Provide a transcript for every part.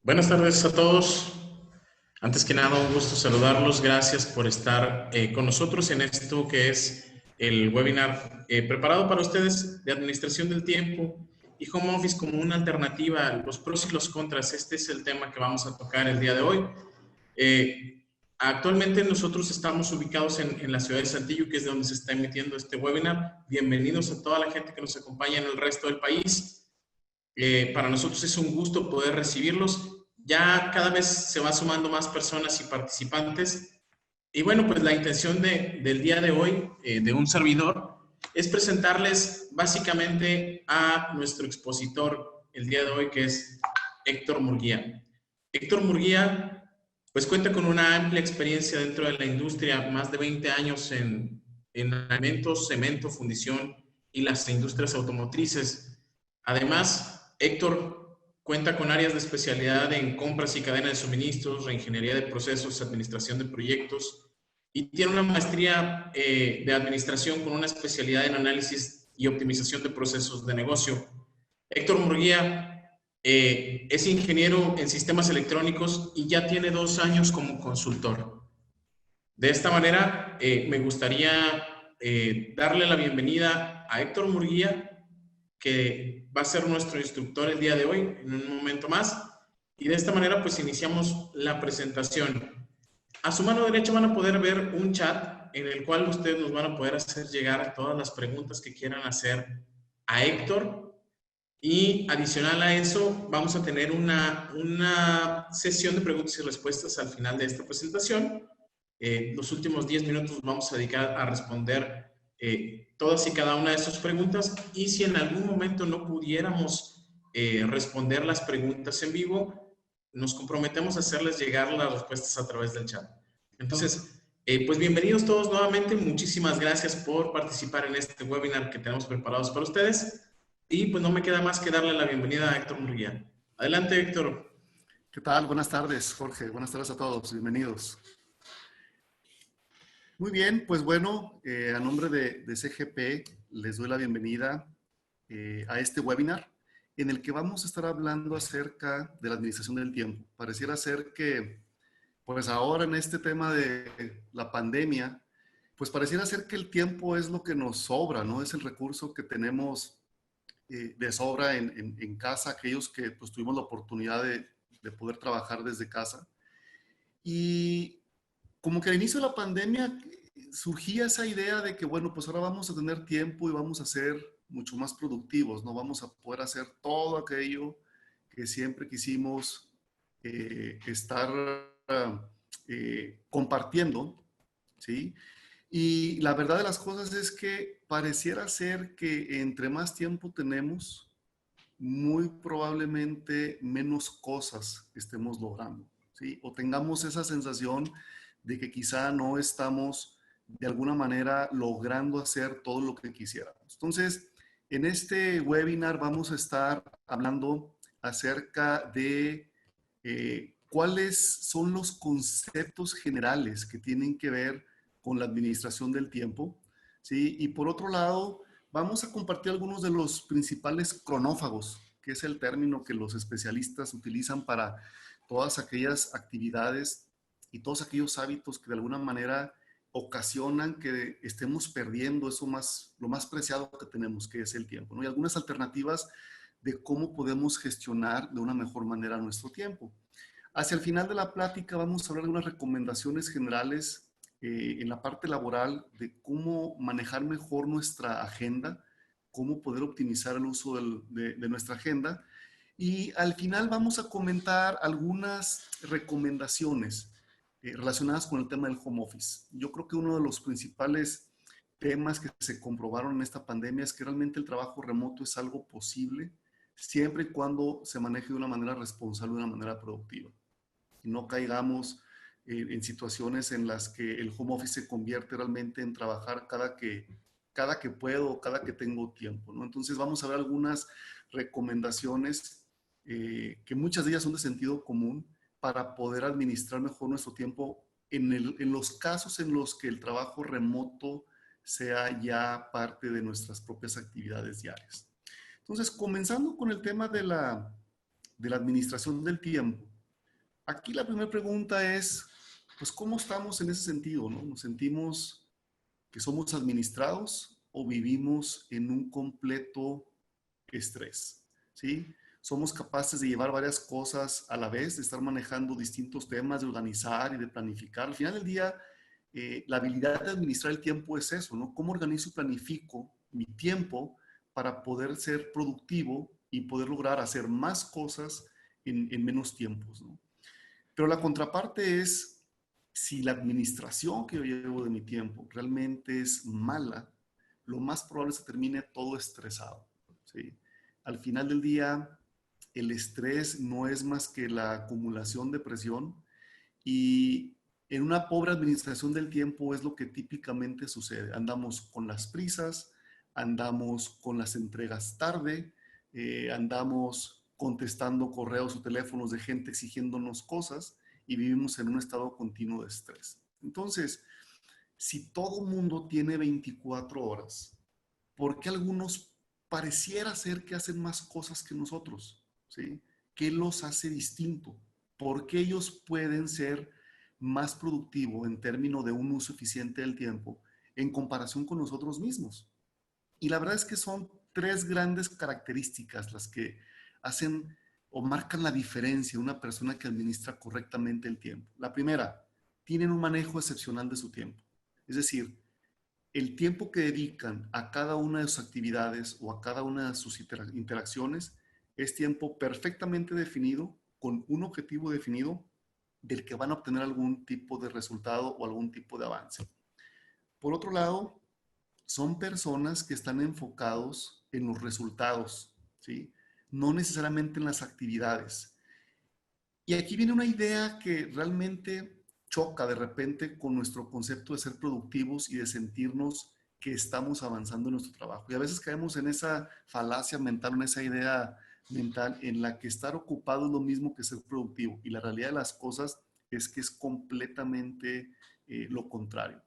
Buenas tardes a todos. Antes que nada, un gusto saludarlos. Gracias por estar con nosotros en esto que es el webinar preparado para ustedes de administración del tiempo y home office como una alternativa, los pros y los contras. Este es el tema que vamos a tocar el día de hoy. Actualmente nosotros estamos ubicados en la ciudad de Saltillo, que es de donde se está emitiendo este webinar. Bienvenidos a toda la gente que nos acompaña en el resto del país. Para nosotros es un gusto poder recibirlos. Ya cada vez se va sumando más personas y participantes. Y bueno, pues la intención del día de hoy, de un servidor, es presentarles básicamente a nuestro expositor el día de hoy, que es Héctor Murguía. Héctor Murguía, pues cuenta con una amplia experiencia dentro de la industria, más de 20 años en alimentos, cemento, fundición y las industrias automotrices. Además, Héctor cuenta con áreas de especialidad en compras y cadena de suministros, reingeniería de procesos, administración de proyectos y tiene una maestría de administración con una especialidad en análisis y optimización de procesos de negocio. Héctor Murguía es ingeniero en sistemas electrónicos y ya tiene 2 años como consultor. De esta manera, me gustaría darle la bienvenida a Héctor Murguía, que va a ser nuestro instructor el día de hoy, en un momento más. Y de esta manera, pues iniciamos la presentación. A su mano derecha van a poder ver un chat en el cual ustedes nos van a poder hacer llegar todas las preguntas que quieran hacer a Héctor. Y adicional a eso, vamos a tener una sesión de preguntas y respuestas al final de esta presentación. Los últimos 10 minutos vamos a dedicar a responder todas y cada una de sus preguntas. Y si en algún momento no pudiéramos responder las preguntas en vivo, nos comprometemos a hacerles llegar las respuestas a través del chat. Entonces, pues bienvenidos todos nuevamente. Muchísimas gracias por participar en este webinar que tenemos preparados para ustedes. Y pues no me queda más que darle la bienvenida a Héctor Murguía. Adelante, Héctor. ¿Qué tal? Buenas tardes, Jorge. Buenas tardes a todos. Bienvenidos. Muy bien, pues bueno, a nombre de CGP les doy la bienvenida a este webinar en el que vamos a estar hablando acerca de la administración del tiempo. Pareciera ser que, pues ahora en este tema de la pandemia, pues pareciera ser que el tiempo es lo que nos sobra, ¿no? Es el recurso que tenemos de sobra en casa, aquellos que pues tuvimos la oportunidad de poder trabajar desde casa. Y como que al inicio de la pandemia surgía esa idea de que, bueno, pues ahora vamos a tener tiempo y vamos a ser mucho más productivos, ¿no? Vamos a poder hacer todo aquello que siempre quisimos estar compartiendo, ¿sí? Y la verdad de las cosas es que pareciera ser que entre más tiempo tenemos, muy probablemente menos cosas estemos logrando, ¿sí? O tengamos esa sensación de que quizá no estamos de alguna manera logrando hacer todo lo que quisiéramos. Entonces, en este webinar vamos a estar hablando acerca de cuáles son los conceptos generales que tienen que ver con la administración del tiempo, ¿sí? Y por otro lado, vamos a compartir algunos de los principales cronófagos, que es el término que los especialistas utilizan para todas aquellas actividades y todos aquellos hábitos que de alguna manera ocasionan que estemos perdiendo eso lo más preciado que tenemos, que es el tiempo, ¿no? Y algunas alternativas de cómo podemos gestionar de una mejor manera nuestro tiempo. Hacia el final de la plática vamos a hablar de unas recomendaciones generales en la parte laboral de cómo manejar mejor nuestra agenda, cómo poder optimizar el uso de nuestra agenda. Y al final vamos a comentar algunas recomendaciones relacionadas con el tema del home office. Yo creo que uno de los principales temas que se comprobaron en esta pandemia es que realmente el trabajo remoto es algo posible siempre y cuando se maneje de una manera responsable, de una manera productiva. Y no caigamos en situaciones en las que el home office se convierte realmente en trabajar cada que puedo, cada que tengo tiempo, ¿no? Entonces vamos a ver algunas recomendaciones que muchas de ellas son de sentido común para poder administrar mejor nuestro tiempo en los casos en los que el trabajo remoto sea ya parte de nuestras propias actividades diarias. Entonces, comenzando con el tema de la administración del tiempo, aquí la primera pregunta es, pues, ¿cómo estamos en ese sentido, no? ¿Nos sentimos que somos administrados o vivimos en un completo estrés? ¿Sí? Somos capaces de llevar varias cosas a la vez, de estar manejando distintos temas, de organizar y de planificar. Al final del día, la habilidad de administrar el tiempo es eso, ¿no? ¿Cómo organizo y planifico mi tiempo para poder ser productivo y poder lograr hacer más cosas en menos tiempos, ¿no? Pero la contraparte es, si la administración que yo llevo de mi tiempo realmente es mala, lo más probable es que termine todo estresado, ¿sí? Al final del día, el estrés no es más que la acumulación de presión y en una pobre administración del tiempo es lo que típicamente sucede. Andamos con las prisas, andamos con las entregas tarde, andamos contestando correos o teléfonos de gente exigiéndonos cosas y vivimos en un estado continuo de estrés. Entonces, si todo mundo tiene 24 horas, ¿por qué algunos pareciera ser que hacen más cosas que nosotros? ¿Sí? ¿Qué los hace distinto? ¿Por qué ellos pueden ser más productivos en términos de un uso eficiente del tiempo en comparación con nosotros mismos? Y la verdad es que son tres grandes características las que hacen o marcan la diferencia de una persona que administra correctamente el tiempo. La primera, tienen un manejo excepcional de su tiempo. Es decir, el tiempo que dedican a cada una de sus actividades o a cada una de sus interacciones es tiempo perfectamente definido, con un objetivo definido del que van a obtener algún tipo de resultado o algún tipo de avance. Por otro lado, son personas que están enfocados en los resultados, ¿sí? No necesariamente en las actividades. Y aquí viene una idea que realmente choca de repente con nuestro concepto de ser productivos y de sentirnos que estamos avanzando en nuestro trabajo. Y a veces caemos en esa falacia mental, en esa idea mental en la que estar ocupado es lo mismo que ser productivo. Y la realidad de las cosas es que es completamente lo contrario.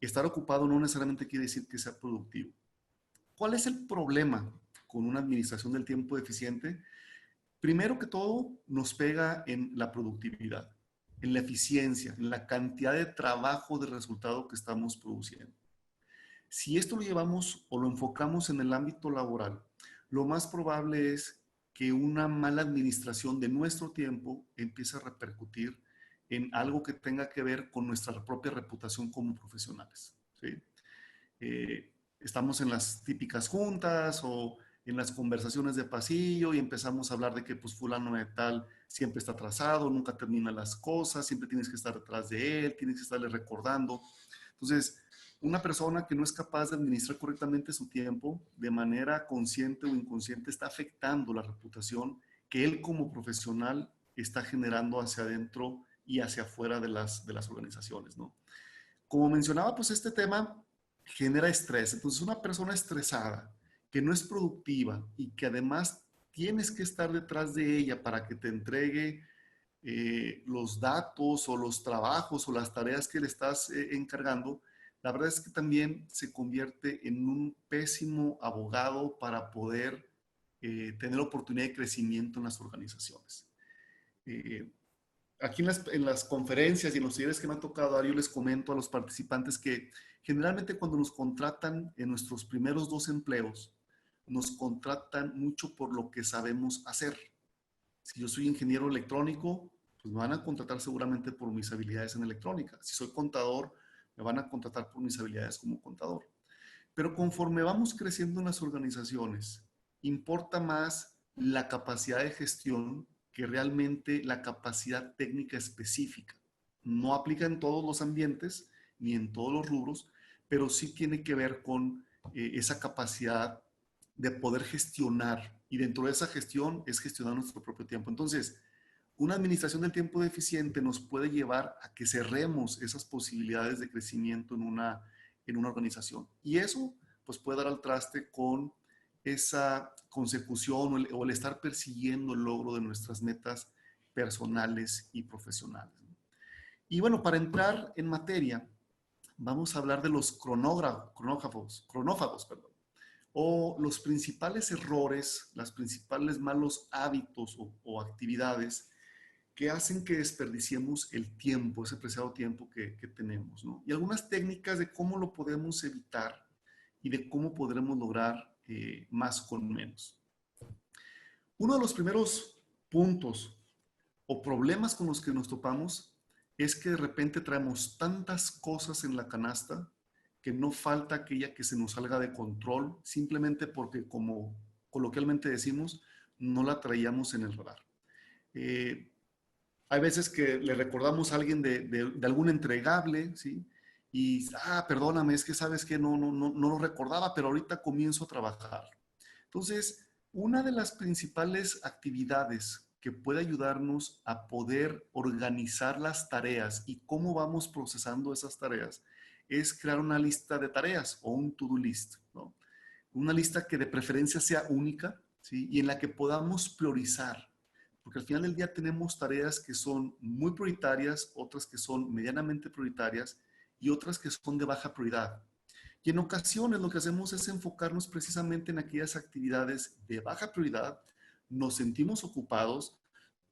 Estar ocupado no necesariamente quiere decir que sea productivo. ¿Cuál es el problema con una administración del tiempo deficiente? Primero que todo, nos pega en la productividad, en la eficiencia, en la cantidad de trabajo de resultado que estamos produciendo. Si esto lo llevamos o lo enfocamos en el ámbito laboral, lo más probable es que una mala administración de nuestro tiempo empiece a repercutir en algo que tenga que ver con nuestra propia reputación como profesionales, ¿sí? Estamos en las típicas juntas o en las conversaciones de pasillo y empezamos a hablar de que pues fulano de tal siempre está atrasado, nunca termina las cosas, siempre tienes que estar detrás de él, tienes que estarle recordando. Entonces, una persona que no es capaz de administrar correctamente su tiempo de manera consciente o inconsciente está afectando la reputación que él como profesional está generando hacia adentro y hacia afuera de las organizaciones, ¿no? Como mencionaba, pues este tema genera estrés. Entonces, una persona estresada, que no es productiva y que además tienes que estar detrás de ella para que te entregue los datos o los trabajos o las tareas que le estás encargando, la verdad es que también se convierte en un pésimo abogado para poder tener oportunidad de crecimiento en las organizaciones. Eh, Aquí en las conferencias y en los talleres que me ha tocado dar, yo les comento a los participantes que generalmente cuando nos contratan en nuestros primeros 2 empleos, nos contratan mucho por lo que sabemos hacer. Si yo soy ingeniero electrónico, pues me van a contratar seguramente por mis habilidades en electrónica. Si soy contador, me van a contratar por mis habilidades como contador. Pero conforme vamos creciendo en las organizaciones, importa más la capacidad de gestión que realmente la capacidad técnica específica. No aplica en todos los ambientes ni en todos los rubros, pero sí tiene que ver con esa capacidad de poder gestionar. Y dentro de esa gestión es gestionar nuestro propio tiempo. Entonces, una administración del tiempo deficiente nos puede llevar a que cerremos esas posibilidades de crecimiento en una organización. Y eso pues puede dar al traste con esa consecución o el estar persiguiendo el logro de nuestras metas personales y profesionales. Y bueno, para entrar en materia, vamos a hablar de los cronófagos, perdón, o los principales errores, los principales malos hábitos o actividades que hacen que desperdiciemos el tiempo, ese preciado tiempo que tenemos, ¿no? Y algunas técnicas de cómo lo podemos evitar y de cómo podremos lograr más con menos. Uno de los primeros puntos o problemas con los que nos topamos es que de repente traemos tantas cosas en la canasta que no falta aquella que se nos salga de control simplemente porque, como coloquialmente decimos, no la traíamos en el radar. Hay veces que le recordamos a alguien de algún entregable, ¿sí? Y, perdóname, es que sabes que no lo recordaba, pero ahorita comienzo a trabajar. Entonces, una de las principales actividades que puede ayudarnos a poder organizar las tareas y cómo vamos procesando esas tareas es crear una lista de tareas o un to-do list, ¿no? Una lista que de preferencia sea única, ¿sí? Y en la que podamos priorizar. Porque al final del día tenemos tareas que son muy prioritarias, otras que son medianamente prioritarias y otras que son de baja prioridad. Y en ocasiones lo que hacemos es enfocarnos precisamente en aquellas actividades de baja prioridad, nos sentimos ocupados,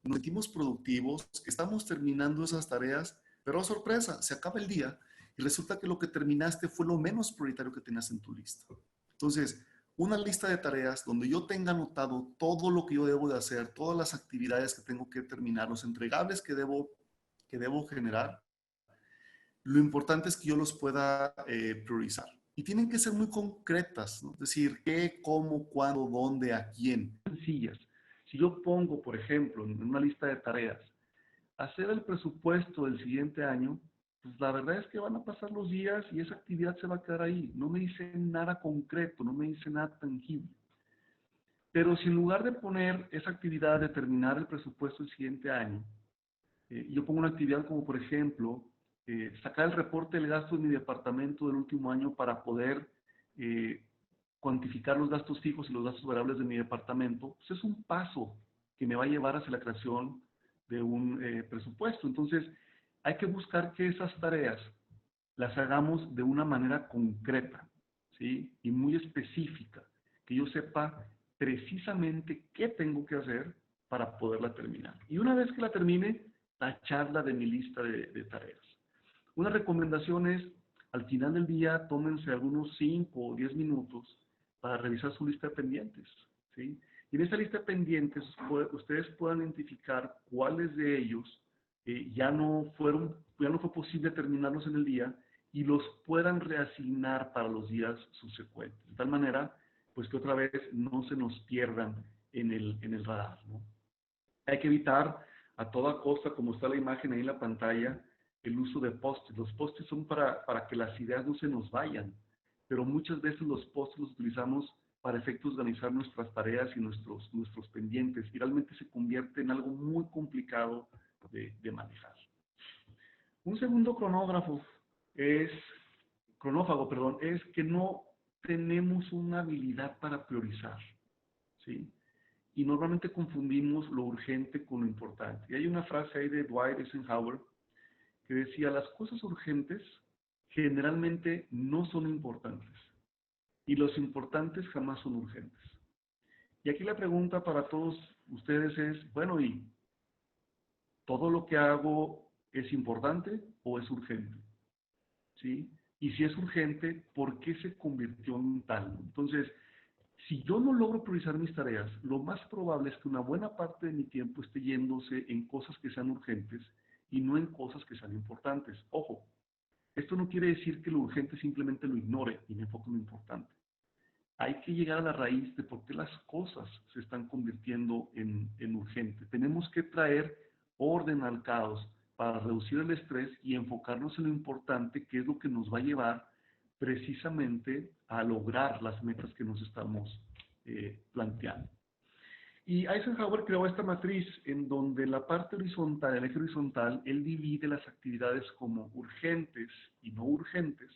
nos sentimos productivos, estamos terminando esas tareas, pero sorpresa, se acaba el día y resulta que lo que terminaste fue lo menos prioritario que tenías en tu lista. Entonces, una lista de tareas donde yo tenga anotado todo lo que yo debo de hacer, todas las actividades que tengo que terminar, los entregables que debo generar, lo importante es que yo los pueda priorizar. Y tienen que ser muy concretas, ¿no? Es decir, qué, cómo, cuándo, dónde, a quién. Sencillas. Si yo pongo, por ejemplo, en una lista de tareas, hacer el presupuesto del siguiente año, pues la verdad es que van a pasar los días y esa actividad se va a quedar ahí. No me dice nada concreto, no me dice nada tangible. Pero si en lugar de poner esa actividad de terminar el presupuesto del siguiente año, yo pongo una actividad como, por ejemplo, sacar el reporte del gasto de mi departamento del último año para poder eh, cuantificar los gastos fijos y los gastos variables de mi departamento, pues es un paso que me va a llevar hacia la creación de un presupuesto. Entonces, hay que buscar que esas tareas las hagamos de una manera concreta, ¿sí? Y muy específica, que yo sepa precisamente qué tengo que hacer para poderla terminar. Y una vez que la termine, tacharla de mi lista de tareas. Una recomendación es, al final del día, tómense algunos 5 o 10 minutos para revisar su lista de pendientes, ¿sí? Y en esta lista de pendientes, ustedes puedan identificar cuáles de ellos ya no fue posible terminarlos en el día y los puedan reasignar para los días subsecuentes. De tal manera, pues que otra vez no se nos pierdan en el radar, ¿no? Hay que evitar a toda costa, como está la imagen ahí en la pantalla, el uso de post-its. Los post-its son para que las ideas no se nos vayan, pero muchas veces los post-its los utilizamos para efectos de organizar nuestras tareas y nuestros pendientes, y realmente se convierte en algo muy complicado de manejar. Un segundo cronófago, perdón, es que no tenemos una habilidad para priorizar, ¿sí? Y normalmente confundimos lo urgente con lo importante. Y hay una frase ahí de Dwight Eisenhower que decía, las cosas urgentes generalmente no son importantes y los importantes jamás son urgentes. Y aquí la pregunta para todos ustedes es, bueno, ¿y todo lo que hago es importante o es urgente? ¿Sí? Y si es urgente, ¿por qué se convirtió en tal? Entonces, si yo no logro priorizar mis tareas, lo más probable es que una buena parte de mi tiempo esté yéndose en cosas que sean urgentes y no en cosas que sean importantes. Ojo, esto no quiere decir que lo urgente simplemente lo ignore y me enfoque en lo importante. Hay que llegar a la raíz de por qué las cosas se están convirtiendo en urgente. Tenemos que traer orden al caos para reducir el estrés y enfocarnos en lo importante, que es lo que nos va a llevar precisamente a lograr las metas que nos estamos planteando. Y Eisenhower creó esta matriz en donde la parte horizontal, el eje horizontal, él divide las actividades como urgentes y no urgentes.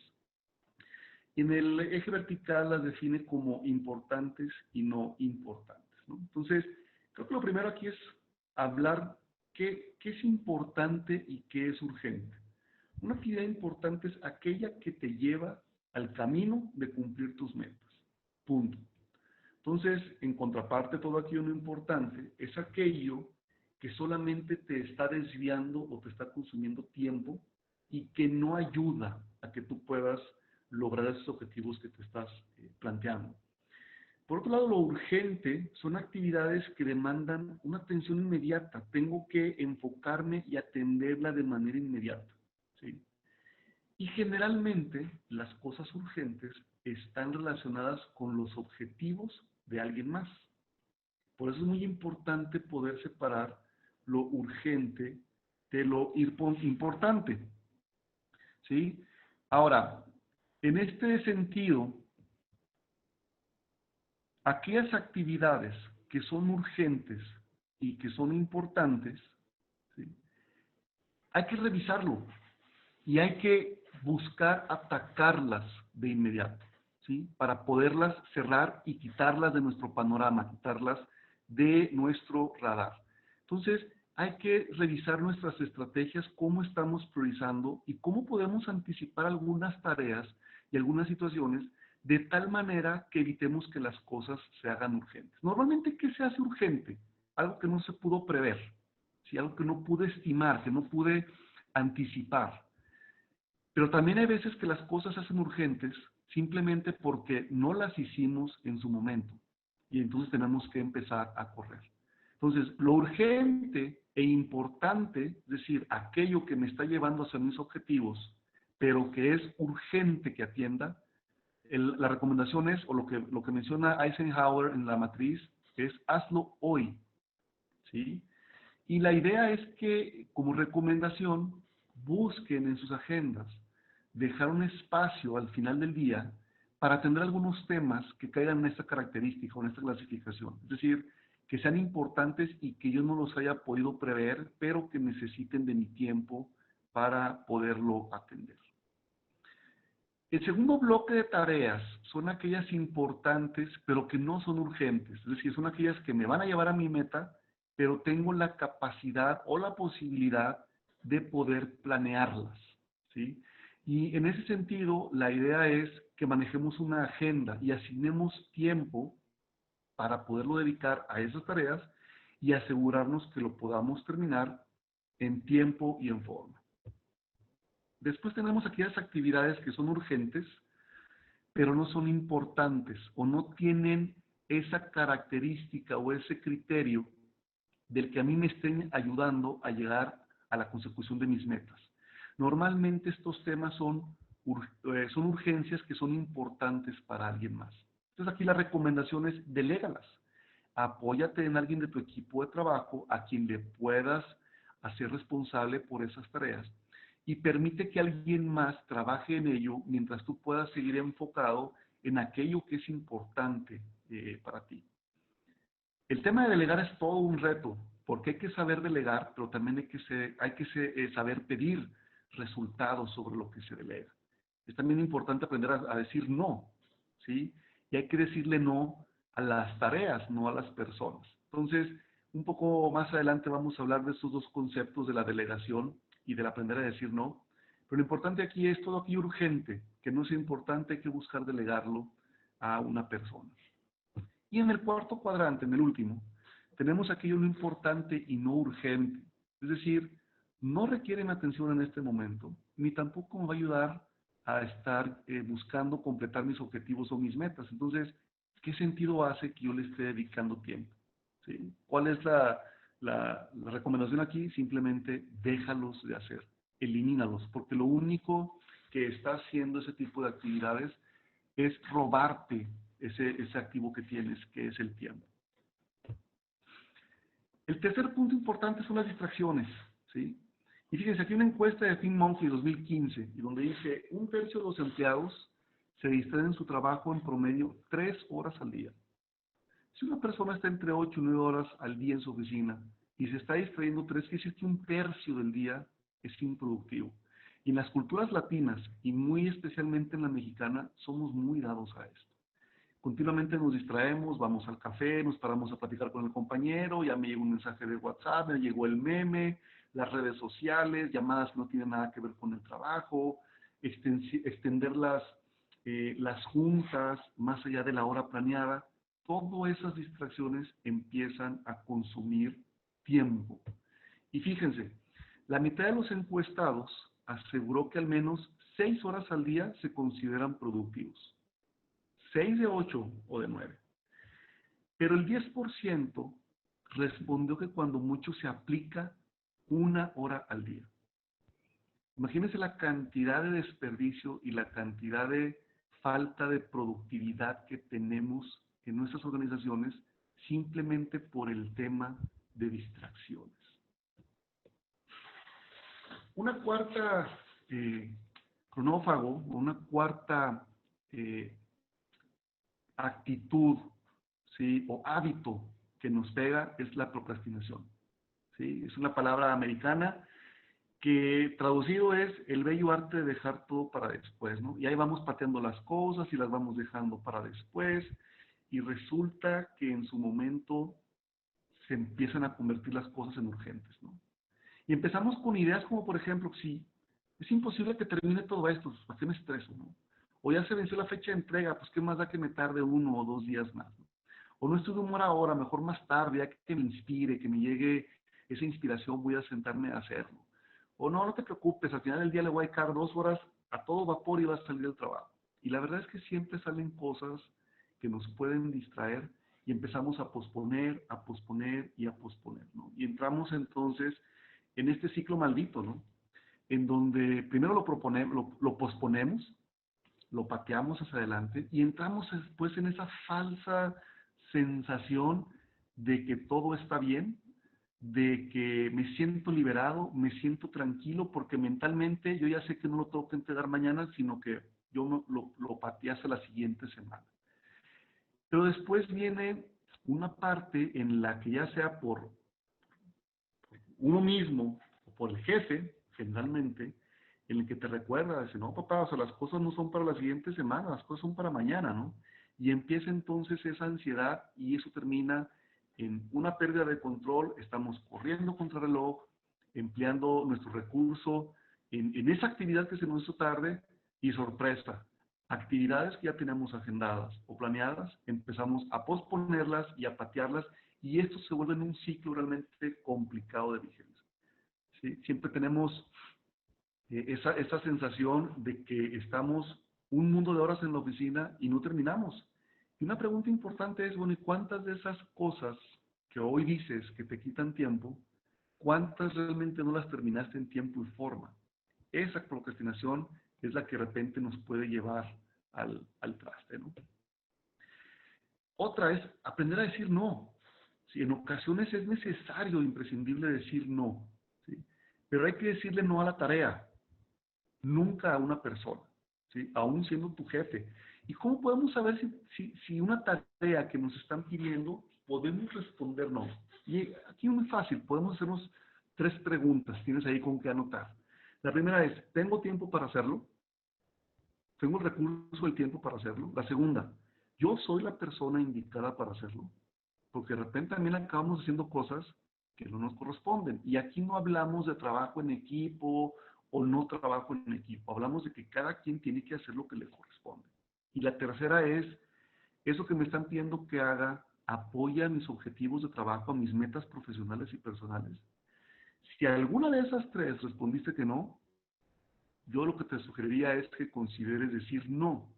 Y en el eje vertical las define como importantes y no importantes, ¿no? Entonces, creo que lo primero aquí es hablar qué es importante y qué es urgente. Una actividad importante es aquella que te lleva al camino de cumplir tus metas. Punto. Entonces, en contraparte, todo aquello no importante es aquello que solamente te está desviando o te está consumiendo tiempo y que no ayuda a que tú puedas lograr esos objetivos que te estás planteando. Por otro lado, lo urgente son actividades que demandan una atención inmediata. Tengo que enfocarme y atenderla de manera inmediata, ¿sí? Y generalmente las cosas urgentes están relacionadas con los objetivos de alguien más. Por eso es muy importante poder separar lo urgente de lo importante, ¿sí? Ahora, en este sentido, aquellas actividades que son urgentes y que son importantes, ¿sí? Hay que revisarlo y hay que buscar atacarlas de inmediato, ¿sí? Para poderlas cerrar y quitarlas de nuestro panorama, quitarlas de nuestro radar. Entonces, hay que revisar nuestras estrategias, cómo estamos priorizando y cómo podemos anticipar algunas tareas y algunas situaciones de tal manera que evitemos que las cosas se hagan urgentes. Normalmente, ¿qué se hace urgente? Algo que no se pudo prever, ¿sí? Algo que no pude estimar, que no pude anticipar. Pero también hay veces que las cosas se hacen urgentes simplemente porque no las hicimos en su momento. Y entonces tenemos que empezar a correr. Entonces, lo urgente e importante, es decir, aquello que me está llevando hacia mis objetivos, pero que es urgente que atienda, la recomendación es, o lo que menciona Eisenhower en la matriz, es hazlo hoy, ¿sí? Y la idea es que, como recomendación, busquen en sus agendas dejar un espacio al final del día para atender algunos temas que caigan en esta característica o en esta clasificación. Es decir, que sean importantes y que yo no los haya podido prever, pero que necesiten de mi tiempo para poderlo atender. El segundo bloque de tareas son aquellas importantes, pero que no son urgentes. Es decir, son aquellas que me van a llevar a mi meta, pero tengo la capacidad o la posibilidad de poder planearlas, ¿sí? Y en ese sentido, la idea es que manejemos una agenda y asignemos tiempo para poderlo dedicar a esas tareas y asegurarnos que lo podamos terminar en tiempo y en forma. Después tenemos aquellas actividades que son urgentes, pero no son importantes o no tienen esa característica o ese criterio del que a mí me estén ayudando a llegar a la consecución de mis metas. Normalmente estos temas son urgencias que son importantes para alguien más. Entonces aquí la recomendación es delégalas. Apóyate en alguien de tu equipo de trabajo a quien le puedas hacer responsable por esas tareas y permite que alguien más trabaje en ello mientras tú puedas seguir enfocado en aquello que es importante para ti. El tema de delegar es todo un reto, porque hay que saber delegar, pero también hay que saber pedir resultados sobre lo que se delega. Es también importante aprender a decir no, ¿sí? Y hay que decirle no a las tareas, no a las personas. Entonces, un poco más adelante vamos a hablar de estos dos conceptos de la delegación y del aprender a decir no. Pero lo importante aquí es todo aquello urgente, que no sea importante, hay que buscar delegarlo a una persona. Y en el cuarto cuadrante, en el último, tenemos aquello no importante y no urgente. Es decir, no requiere mi atención en este momento, ni tampoco me va a ayudar a estar buscando completar mis objetivos o mis metas. Entonces, ¿qué sentido hace que yo le esté dedicando tiempo? ¿Sí? ¿Cuál es la recomendación aquí? Simplemente déjalos de hacer, elimínalos, porque lo único que está haciendo ese tipo de actividades es robarte ese activo que tienes, que es el tiempo. El tercer punto importante son las distracciones, ¿sí? Y fíjense, aquí una encuesta de FinMonkey 2015, y donde dice, 1/3 de los empleados se distraen en su trabajo en promedio 3 horas al día. Si una persona está entre 8 y 9 horas al día en su oficina y se está distrayendo 3, quiere decir que 1/3 del día es improductivo. Y en las culturas latinas, y muy especialmente en la mexicana, somos muy dados a esto. Continuamente nos distraemos, vamos al café, nos paramos a platicar con el compañero, ya me llegó un mensaje de WhatsApp, me llegó el meme, las redes sociales, llamadas que no tienen nada que ver con el trabajo, extender las juntas más allá de la hora planeada. Todas esas distracciones empiezan a consumir tiempo. Y fíjense, la mitad de los encuestados aseguró que al menos 6 horas al día se consideran productivos. 6 de 8 o de 9. Pero el 10% respondió que cuando mucho se aplica 1 hora al día. Imagínense la cantidad de desperdicio y la cantidad de falta de productividad que tenemos en nuestras organizaciones simplemente por el tema de distracciones. Una cuarta cronófago, una cuarta actitud, ¿sí?, o hábito que nos pega es la procrastinación. ¿Sí? Es una palabra americana que traducido es el bello arte de dejar todo para después, ¿no? Y ahí vamos pateando las cosas y las vamos dejando para después, y resulta que en su momento se empiezan a convertir las cosas en urgentes, ¿no? Y empezamos con ideas como, por ejemplo, si es imposible que termine todo esto, pues, ¿para qué me estreso, no? O ya se venció la fecha de entrega, pues qué más da que me tarde 1 o 2 días más, ¿no? O no estoy de humor ahora, mejor más tarde, ya que me inspire, que me llegue esa inspiración, voy a sentarme a hacerlo. O no, no te preocupes, al final del día le voy a dedicar 2 horas a todo vapor y va a salir del trabajo. Y la verdad es que siempre salen cosas que nos pueden distraer y empezamos a posponer, a posponer y a posponer, ¿no? Y entramos entonces en este ciclo maldito, ¿no? En donde primero lo posponemos, lo pateamos hacia adelante y entramos después en esa falsa sensación de que todo está bien, de que me siento liberado, me siento tranquilo, porque mentalmente yo ya sé que no lo tengo que entregar mañana, sino que yo lo pateé hasta la siguiente semana. Pero después viene una parte en la que ya sea por uno mismo o por el jefe, generalmente, en el que te recuerda, dice, no, papá, o sea, las cosas no son para la siguiente semana, las cosas son para mañana, ¿no? Y empieza entonces esa ansiedad y eso termina en una pérdida de control, estamos corriendo contra el reloj, empleando nuestro recurso en esa actividad que se nos hizo tarde y sorpresa, actividades que ya tenemos agendadas o planeadas, empezamos a posponerlas y a patearlas y esto se vuelve en un ciclo realmente complicado de vigencia. ¿Sí? Siempre tenemos esa sensación de que estamos un mundo de horas en la oficina y no terminamos. Y una pregunta importante es, bueno, ¿y cuántas de esas cosas que hoy dices que te quitan tiempo, cuántas realmente no las terminaste en tiempo y forma? Esa procrastinación es la que de repente nos puede llevar al traste, ¿no? Otra es aprender a decir no. Sí, en ocasiones es necesario, imprescindible decir no, ¿sí? Pero hay que decirle no a la tarea, nunca a una persona, ¿sí? Aún siendo tu jefe. ¿Y cómo podemos saber si una tarea que nos están pidiendo podemos responder no? Y aquí es muy fácil, podemos hacernos 3 preguntas, tienes ahí con qué anotar. La primera es, ¿tengo tiempo para hacerlo? ¿Tengo el recurso del tiempo para hacerlo? La segunda, ¿yo soy la persona indicada para hacerlo? Porque de repente también acabamos haciendo cosas que no nos corresponden. Y aquí no hablamos de trabajo en equipo o no trabajo en equipo. Hablamos de que cada quien tiene que hacer lo que le corresponde. Y la tercera es, eso que me están pidiendo que haga, apoya mis objetivos de trabajo, a mis metas profesionales y personales. Si alguna de esas 3 respondiste que no, yo lo que te sugeriría es que consideres decir no.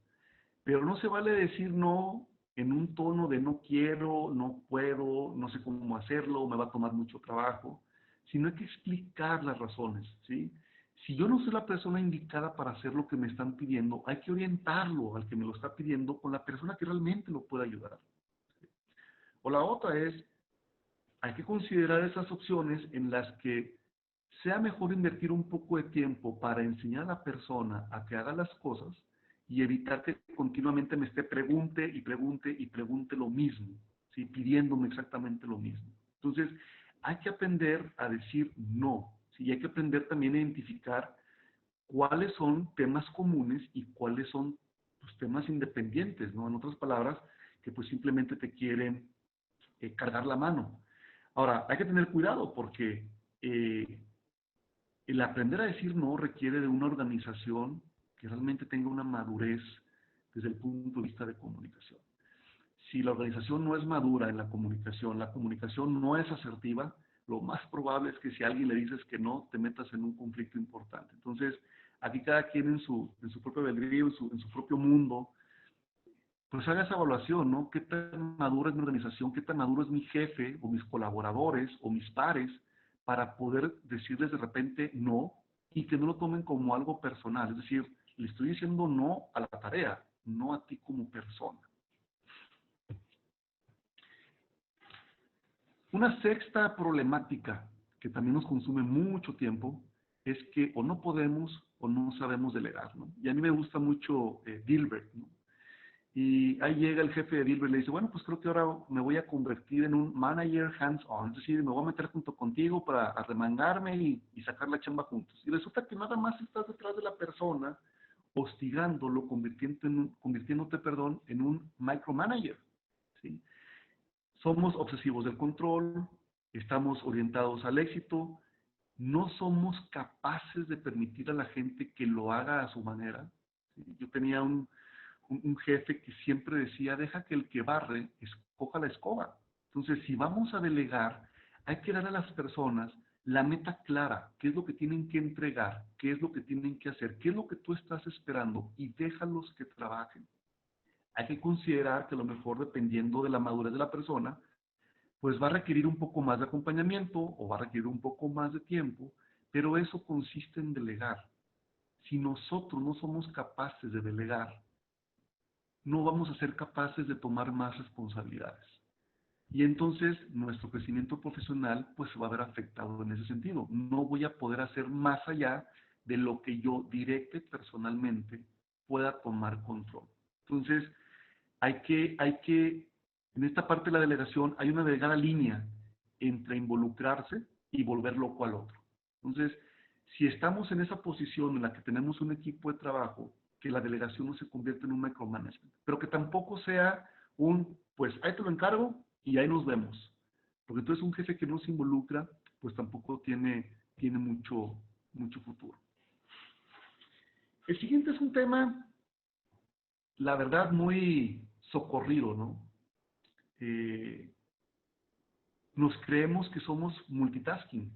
Pero no se vale decir no en un tono de no quiero, no puedo, no sé cómo hacerlo, me va a tomar mucho trabajo, sino hay que explicar las razones, ¿sí? Si yo no soy la persona indicada para hacer lo que me están pidiendo, hay que orientarlo al que me lo está pidiendo con la persona que realmente lo puede ayudar. O la otra es, hay que considerar esas opciones en las que sea mejor invertir un poco de tiempo para enseñar a la persona a que haga las cosas y evitar que continuamente me esté pregunte y pregunte y pregunte lo mismo, ¿sí? Pidiéndome exactamente lo mismo. Entonces, hay que aprender a decir no, ¿sí? Y hay que aprender también a identificar cuáles son temas comunes y cuáles son pues, temas independientes, ¿no? En otras palabras, que pues simplemente te quieren cargar la mano. Ahora, hay que tener cuidado porque el aprender a decir no requiere de una organización que realmente tenga una madurez desde el punto de vista de comunicación. Si la organización no es madura en la comunicación no es asertiva, lo más probable es que si a alguien le dices que no, te metas en un conflicto importante. Entonces, aquí cada quien en su propio albedrío, en su propio mundo, pues haga esa evaluación, ¿no? ¿Qué tan madura es mi organización? ¿Qué tan maduro es mi jefe o mis colaboradores o mis pares para poder decirles de repente no y que no lo tomen como algo personal? Es decir, le estoy diciendo no a la tarea, no a ti como persona. Una sexta problemática que también nos consume mucho tiempo es que o no podemos o no sabemos delegar, ¿no? Y a mí me gusta mucho Dilbert, ¿no? Y ahí llega el jefe de Dilbert y le dice, bueno, pues creo que ahora me voy a convertir en un manager hands-on, es decir, me voy a meter junto contigo para arremangarme y sacar la chamba juntos. Y resulta que nada más estás detrás de la persona, hostigándolo, convirtiéndote, perdón, en un micromanager, ¿sí? Somos obsesivos del control, estamos orientados al éxito, no somos capaces de permitir a la gente que lo haga a su manera. ¿Sí? Yo tenía un jefe que siempre decía, deja que el que barre escoja la escoba. Entonces, si vamos a delegar, hay que dar a las personas la meta clara, qué es lo que tienen que entregar, qué es lo que tienen que hacer, qué es lo que tú estás esperando y déjalos que trabajen. Hay que considerar que a lo mejor dependiendo de la madurez de la persona, pues va a requerir un poco más de acompañamiento o va a requerir un poco más de tiempo, pero eso consiste en delegar. Si nosotros no somos capaces de delegar, no vamos a ser capaces de tomar más responsabilidades. Y entonces nuestro crecimiento profesional pues se va a ver afectado en ese sentido. No voy a poder hacer más allá de lo que yo directo y personalmente pueda tomar control. Entonces, en esta parte de la delegación hay una delgada línea entre involucrarse y volver loco al otro. Entonces, si estamos en esa posición en la que tenemos un equipo de trabajo, que la delegación no se convierta en un micromanagement, pero que tampoco sea pues ahí te lo encargo y ahí nos vemos. Porque entonces un jefe que no se involucra, pues tampoco tiene mucho futuro. El siguiente es un tema, la verdad, muy socorrido, ¿no? Nos creemos que somos multitasking.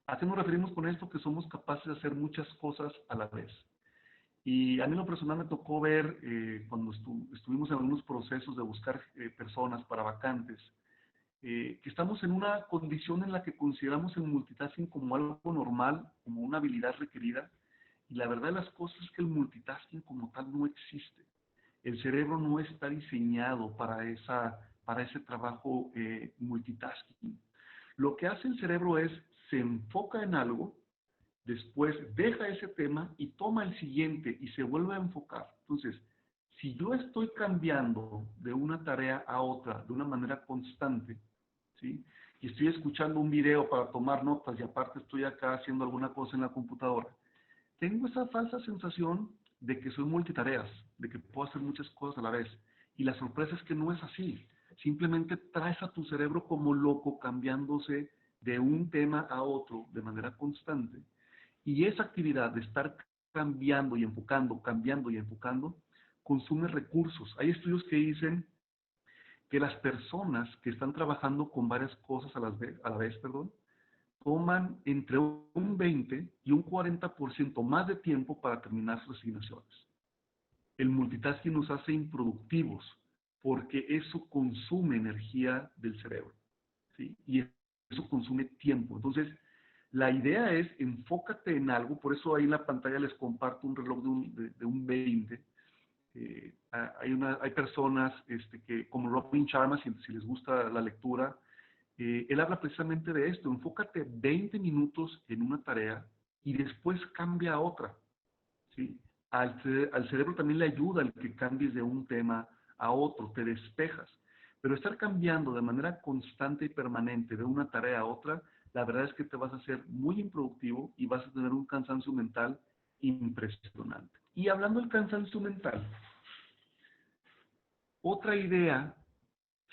¿A qué nos referimos con esto? Que somos capaces de hacer muchas cosas a la vez. Y a mí en lo personal me tocó ver, cuando estuvimos en algunos procesos de buscar personas para vacantes, que estamos en una condición en la que consideramos el multitasking como algo normal, como una habilidad requerida, y la verdad de las cosas es que el multitasking como tal no existe. El cerebro no está diseñado para ese trabajo multitasking. Lo que hace el cerebro es, se enfoca en algo, después deja ese tema y toma el siguiente y se vuelve a enfocar. Entonces, si yo estoy cambiando de una tarea a otra de una manera constante, ¿sí? Y estoy escuchando un video para tomar notas y aparte estoy acá haciendo alguna cosa en la computadora, tengo esa falsa sensación de que soy multitareas, de que puedo hacer muchas cosas a la vez. Y la sorpresa es que no es así. Simplemente traes a tu cerebro como loco cambiándose de un tema a otro de manera constante. Y esa actividad de estar cambiando y enfocando, consume recursos. Hay estudios que dicen que las personas que están trabajando con varias cosas a la vez, toman entre un 20 y un 40% más de tiempo para terminar sus asignaciones. El multitasking nos hace improductivos porque eso consume energía del cerebro, ¿sí? Y eso consume tiempo. Entonces, la idea es enfócate en algo, por eso ahí en la pantalla les comparto un reloj de un 20. Hay personas que, como Robin Sharma, si les gusta la lectura, él habla precisamente de esto, enfócate 20 minutos en una tarea y después cambia a otra, ¿sí? Al cerebro también le ayuda el que cambies de un tema a otro, te despejas. Pero estar cambiando de manera constante y permanente de una tarea a otra, la verdad es que te vas a hacer muy improductivo y vas a tener un cansancio mental impresionante. Y hablando del cansancio mental, otra idea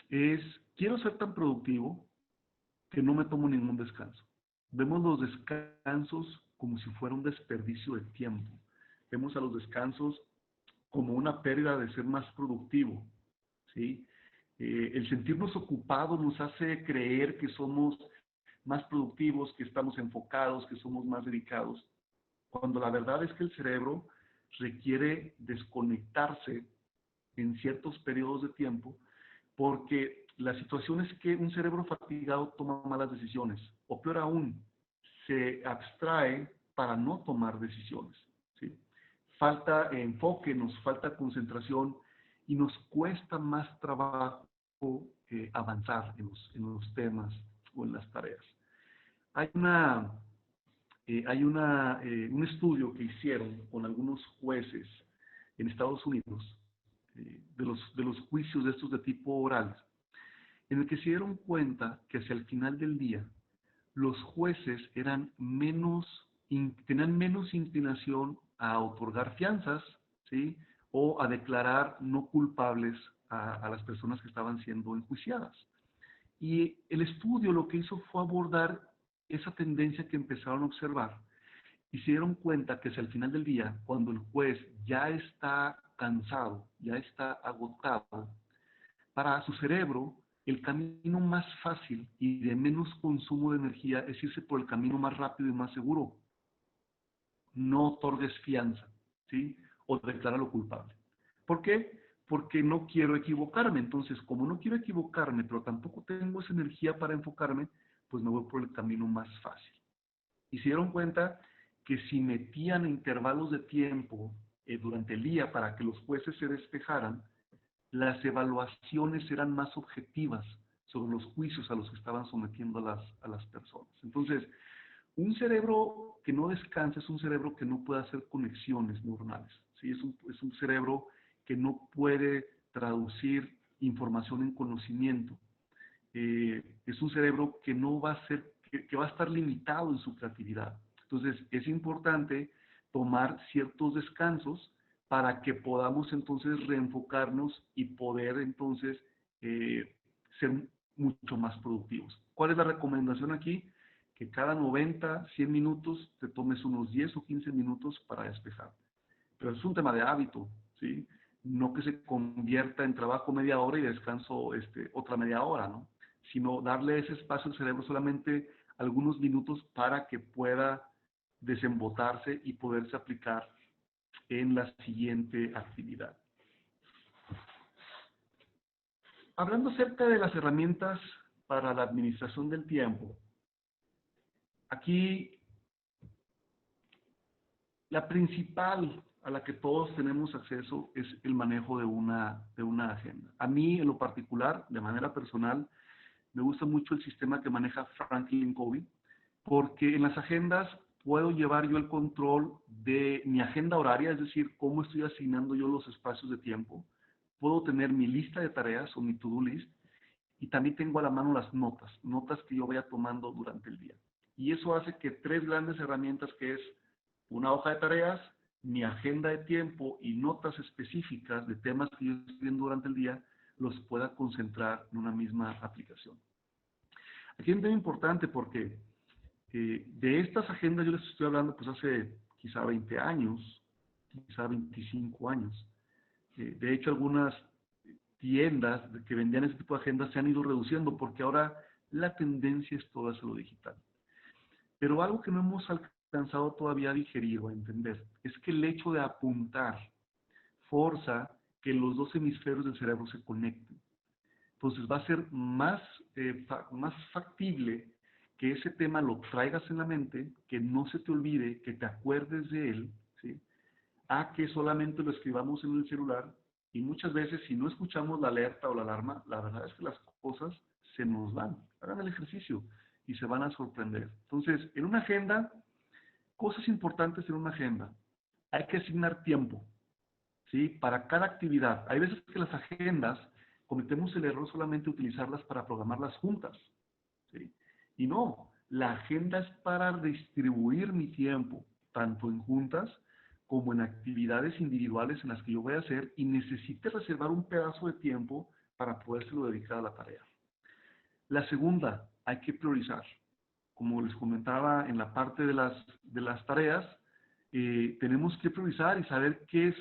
es, quiero ser tan productivo que no me tomo ningún descanso. Vemos los descansos como si fuera un desperdicio de tiempo. Vemos a los descansos como una pérdida de ser más productivo, ¿sí? El sentirnos ocupados nos hace creer que somos más productivos, que estamos enfocados, que somos más dedicados, cuando la verdad es que el cerebro requiere desconectarse en ciertos periodos de tiempo, porque la situación es que un cerebro fatigado toma malas decisiones, o peor aún, se abstrae para no tomar decisiones, ¿sí? Falta enfoque, nos falta concentración y nos cuesta más trabajo avanzar en los temas o en las tareas. Hay un estudio que hicieron con algunos jueces en Estados Unidos, de los juicios de estos de tipo oral, en el que se dieron cuenta que hacia el final del día los jueces tenían menos inclinación a otorgar fianzas, ¿sí? O a declarar no culpables a las personas que estaban siendo enjuiciadas. Y el estudio lo que hizo fue abordar esa tendencia que empezaron a observar y se dieron cuenta que hacia el final del día, cuando el juez ya está cansado, ya está agotado, para su cerebro el camino más fácil y de menos consumo de energía es irse por el camino más rápido y más seguro. No otorgues fianza, ¿sí? O decláralo culpable. ¿Por qué? Porque no quiero equivocarme. Entonces, como no quiero equivocarme, pero tampoco tengo esa energía para enfocarme, pues me voy por el camino más fácil. Y se dieron cuenta que si metían intervalos de tiempo durante el día para que los jueces se despejaran, las evaluaciones eran más objetivas sobre los juicios a los que estaban sometiendo a las personas. Entonces, un cerebro que no descansa es un cerebro que no puede hacer conexiones neuronales, ¿sí? Es un cerebro que no puede traducir información en conocimiento. Es un cerebro que no va a ser, que va a estar limitado en su creatividad. Entonces, es importante tomar ciertos descansos para que podamos entonces reenfocarnos y poder entonces ser mucho más productivos. ¿Cuál es la recomendación aquí? Que cada 90, 100 minutos te tomes unos 10 o 15 minutos para despejar. Pero es un tema de hábito, ¿sí? No que se convierta en trabajo media hora y descanso otra media hora, ¿no? Sino darle ese espacio al cerebro solamente algunos minutos para que pueda desembotarse y poderse aplicar en la siguiente actividad. Hablando acerca de las herramientas para la administración del tiempo, aquí la principal a la que todos tenemos acceso es el manejo de una agenda. A mí, en lo particular, de manera personal, me gusta mucho el sistema que maneja Franklin Covey, porque en las agendas puedo llevar yo el control de mi agenda horaria, es decir, cómo estoy asignando yo los espacios de tiempo. Puedo tener mi lista de tareas o mi to-do list, y también tengo a la mano las notas que yo vaya tomando durante el día. Y eso hace que tres grandes herramientas, que es una hoja de tareas, mi agenda de tiempo y notas específicas de temas que yo estoy viendo durante el día, los pueda concentrar en una misma aplicación. Aquí hay un tema importante porque de estas agendas yo les estoy hablando pues hace quizá 20 años, quizá 25 años. De hecho, algunas tiendas que vendían este tipo de agendas se han ido reduciendo porque ahora la tendencia es todo hacia lo digital. Pero algo que no hemos alcanzado todavía a digerir o a entender es que el hecho de apuntar forza que los dos hemisferios del cerebro se conecten. Entonces va a ser más factible que ese tema lo traigas en la mente, que no se te olvide, que te acuerdes de él, ¿sí? A que solamente lo escribamos en el celular y muchas veces si no escuchamos la alerta o la alarma, la verdad es que las cosas se nos van. Hagan el ejercicio y se van a sorprender. Entonces, en una agenda, cosas importantes en una agenda. Hay que asignar tiempo, ¿sí? Para cada actividad. Hay veces que las agendas cometemos el error solamente de utilizarlas para programarlas juntas, ¿sí? Y no, la agenda es para distribuir mi tiempo, tanto en juntas como en actividades individuales en las que yo voy a hacer y necesite reservar un pedazo de tiempo para podérselo dedicar a la tarea. La segunda, hay que priorizar. Como les comentaba en la parte de las tareas, tenemos que priorizar y saber qué es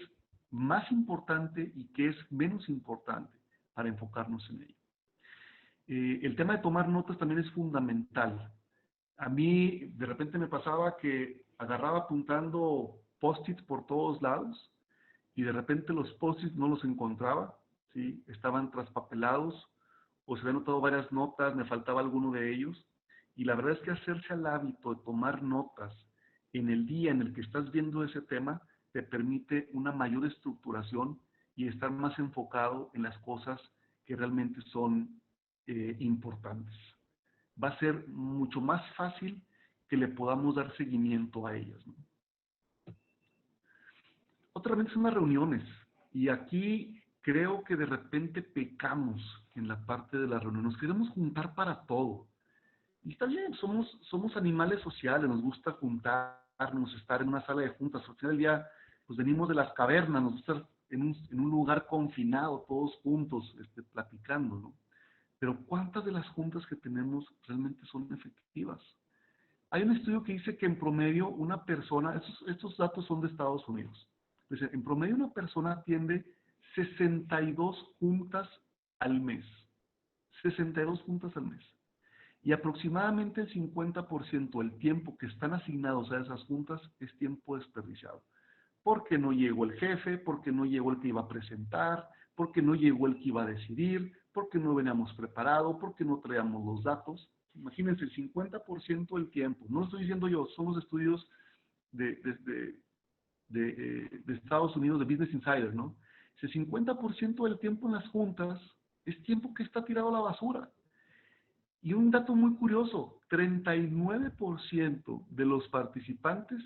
más importante y qué es menos importante para enfocarnos en ello. El tema de tomar notas también es fundamental. A mí de repente me pasaba que agarraba apuntando post-its por todos lados y de repente los post-its no los encontraba, ¿sí? Estaban traspapelados o se habían notado varias notas, me faltaba alguno de ellos. Y la verdad es que hacerse al hábito de tomar notas en el día en el que estás viendo ese tema te permite una mayor estructuración y estar más enfocado en las cosas que realmente son importantes. Va a ser mucho más fácil que le podamos dar seguimiento a ellas, ¿no? Otra vez son las reuniones. Y aquí creo que de repente pecamos en la parte de las reuniones. Nos queremos juntar para todo. Y está bien, somos animales sociales, nos gusta juntarnos, estar en una sala de juntas. Al final del día, pues venimos de las cavernas, nos gusta estar en un lugar confinado, todos juntos, platicando, ¿no? Pero ¿cuántas de las juntas que tenemos realmente son efectivas? Hay un estudio que dice que en promedio una persona, estos datos son de Estados Unidos, dice, en promedio una persona atiende 62 juntas al mes. 62 juntas al mes. Y aproximadamente el 50% del tiempo que están asignados a esas juntas es tiempo desperdiciado. Porque no llegó el jefe, porque no llegó el que iba a presentar, porque no llegó el que iba a decidir, porque no veníamos preparados, porque no traíamos los datos. Imagínense, el 50% del tiempo. No lo estoy diciendo yo, son los estudios de Estados Unidos, de Business Insider, ¿no? Ese 50% del tiempo en las juntas es tiempo que está tirado a la basura. Y un dato muy curioso, 39% de los participantes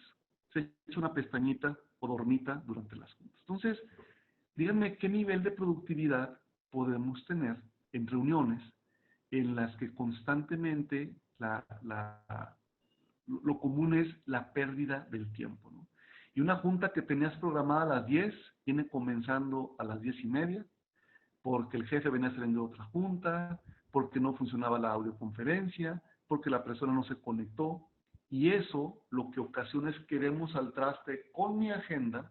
se echa una pestañita o dormita durante las juntas. Entonces, díganme qué nivel de productividad podemos tener en reuniones en las que constantemente lo común es la pérdida del tiempo, ¿no? Y una junta que tenías programada a las 10, viene comenzando a las 10:30, porque el jefe venía saliendo de otra junta, porque no funcionaba la audioconferencia, porque la persona no se conectó. Y eso lo que ocasiona es que queremos al traste con mi agenda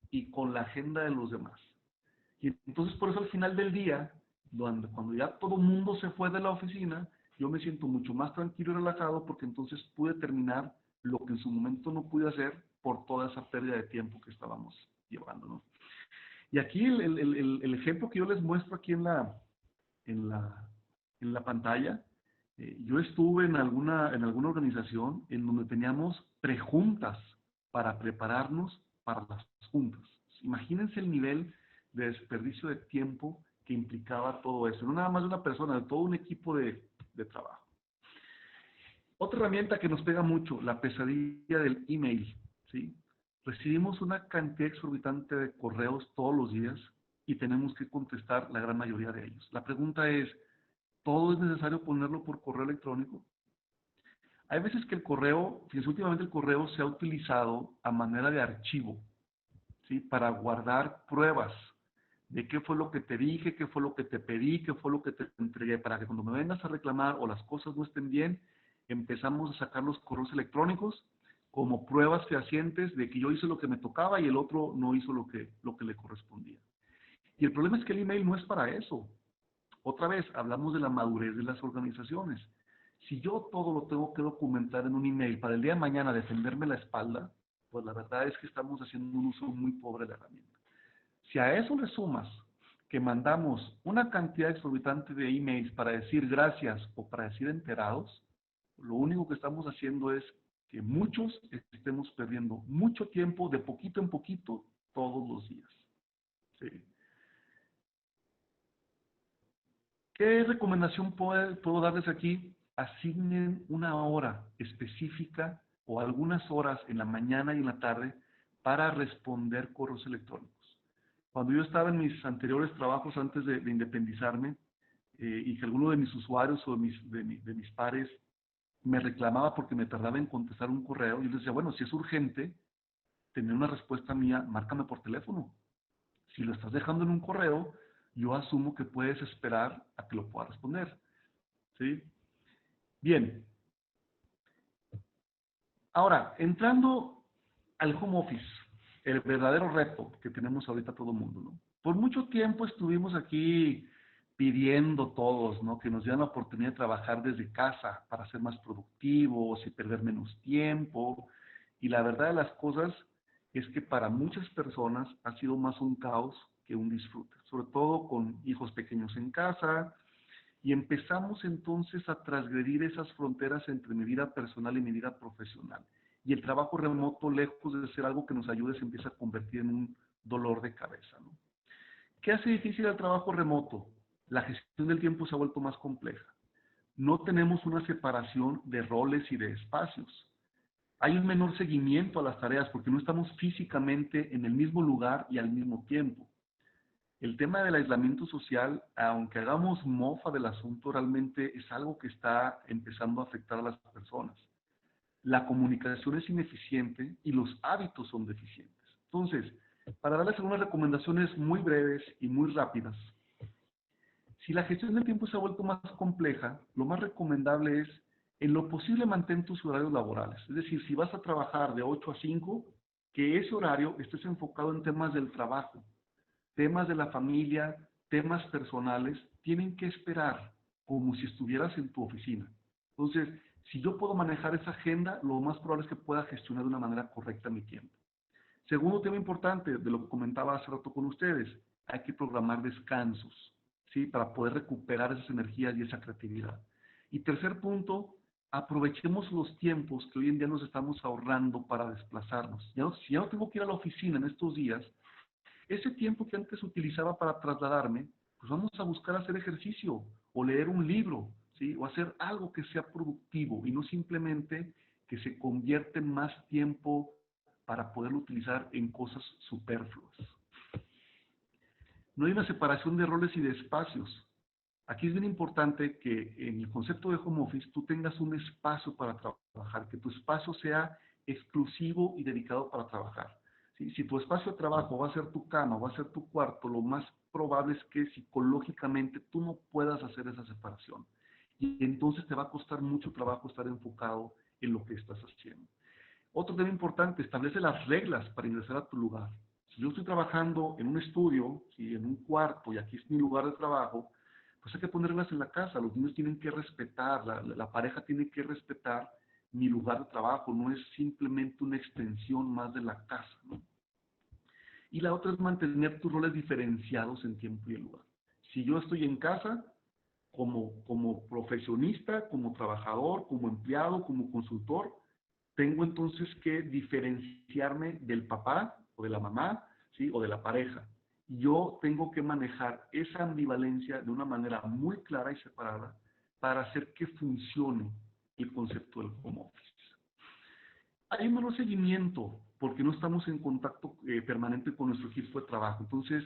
y con la agenda de los demás. Y entonces por eso al final del día, cuando ya todo el mundo se fue de la oficina, yo me siento mucho más tranquilo y relajado porque entonces pude terminar lo que en su momento no pude hacer por toda esa pérdida de tiempo que estábamos llevando, ¿no? Y aquí el ejemplo que yo les muestro aquí en la, en la pantalla, yo estuve en alguna organización en donde teníamos prejuntas para prepararnos para las juntas. Imagínense el nivel de desperdicio de tiempo que implicaba todo eso. No nada más de una persona, de todo un equipo de trabajo. Otra herramienta que nos pega mucho, la pesadilla del email, ¿sí? Recibimos una cantidad exorbitante de correos todos los días y tenemos que contestar la gran mayoría de ellos. La pregunta es, ¿todo es necesario ponerlo por correo electrónico? Hay veces que el correo, fíjense, últimamente el correo se ha utilizado a manera de archivo, ¿sí? Para guardar pruebas de qué fue lo que te dije, qué fue lo que te pedí, qué fue lo que te entregué, para que cuando me vengas a reclamar o las cosas no estén bien, empezamos a sacar los correos electrónicos como pruebas fehacientes de que yo hice lo que me tocaba y el otro no hizo lo que le correspondía. Y el problema es que el email no es para eso. Otra vez, hablamos de la madurez de las organizaciones. Si yo todo lo tengo que documentar en un email para el día de mañana defenderme la espalda, pues la verdad es que estamos haciendo un uso muy pobre de la herramienta. Si a eso le sumas que mandamos una cantidad exorbitante de emails para decir gracias o para decir enterados, lo único que estamos haciendo es que muchos estemos perdiendo mucho tiempo de poquito en poquito todos los días. ¿Sí? ¿Qué recomendación puedo darles aquí? Asignen una hora específica o algunas horas en la mañana y en la tarde para responder correos electrónicos. Cuando yo estaba en mis anteriores trabajos antes de independizarme y que alguno de mis usuarios o de mis pares me reclamaba porque me tardaba en contestar un correo, yo les decía, bueno, si es urgente tener una respuesta mía, márcame por teléfono. Si lo estás dejando en un correo, yo asumo que puedes esperar a que lo pueda responder. ¿Sí? Bien. Ahora, entrando al home office, el verdadero reto que tenemos ahorita todo el mundo, ¿no? Por mucho tiempo estuvimos aquí pidiendo todos, ¿no? Que nos den la oportunidad de trabajar desde casa para ser más productivos y perder menos tiempo. Y la verdad de las cosas es que para muchas personas ha sido más un caos que un disfrute, sobre todo con hijos pequeños en casa, y empezamos entonces a transgredir esas fronteras entre mi vida personal y mi vida profesional. Y el trabajo remoto, lejos de ser algo que nos ayude, se empieza a convertir en un dolor de cabeza, ¿no? ¿Qué hace difícil el trabajo remoto? La gestión del tiempo se ha vuelto más compleja. No tenemos una separación de roles y de espacios. Hay un menor seguimiento a las tareas porque no estamos físicamente en el mismo lugar y al mismo tiempo. El tema del aislamiento social, aunque hagamos mofa del asunto, realmente es algo que está empezando a afectar a las personas. La comunicación es ineficiente y los hábitos son deficientes. Entonces, para darles algunas recomendaciones muy breves y muy rápidas, si la gestión del tiempo se ha vuelto más compleja, lo más recomendable es, en lo posible, mantén tus horarios laborales. Es decir, si vas a trabajar de 8 a 5, que ese horario estés enfocado en temas del trabajo. Temas de la familia, temas personales, tienen que esperar como si estuvieras en tu oficina. Entonces, si yo puedo manejar esa agenda, lo más probable es que pueda gestionar de una manera correcta mi tiempo. Segundo tema importante, de lo que comentaba hace rato con ustedes, hay que programar descansos, ¿sí? Para poder recuperar esas energías y esa creatividad. Y tercer punto, aprovechemos los tiempos que hoy en día nos estamos ahorrando para desplazarnos. Si ya no tengo que ir a la oficina en estos días, ese tiempo que antes utilizaba para trasladarme, pues vamos a buscar hacer ejercicio o leer un libro, ¿sí? O hacer algo que sea productivo y no simplemente que se convierta en más tiempo para poderlo utilizar en cosas superfluas. No hay una separación de roles y de espacios. Aquí es bien importante que en el concepto de home office tú tengas un espacio para trabajar, que tu espacio sea exclusivo y dedicado para trabajar. ¿Sí? Si tu espacio de trabajo va a ser tu cama, va a ser tu cuarto, lo más probable es que psicológicamente tú no puedas hacer esa separación. Y entonces te va a costar mucho trabajo estar enfocado en lo que estás haciendo. Otro tema importante, establece las reglas para ingresar a tu lugar. Si yo estoy trabajando en un estudio, ¿sí? En un cuarto, y aquí es mi lugar de trabajo, pues hay que ponerlas en la casa. Los niños tienen que respetar, la pareja tiene que respetar mi lugar de trabajo, no es simplemente una extensión más de la casa, ¿no? Y la otra es mantener tus roles diferenciados en tiempo y en lugar. Si yo estoy en casa, como profesionista, como trabajador, como empleado, como consultor, tengo entonces que diferenciarme del papá o de la mamá, ¿sí? O de la pareja. Yo tengo que manejar esa ambivalencia de una manera muy clara y separada para hacer que funcione el concepto del home office. Hay un menor seguimiento porque no estamos en contacto permanente con nuestro equipo de trabajo. Entonces,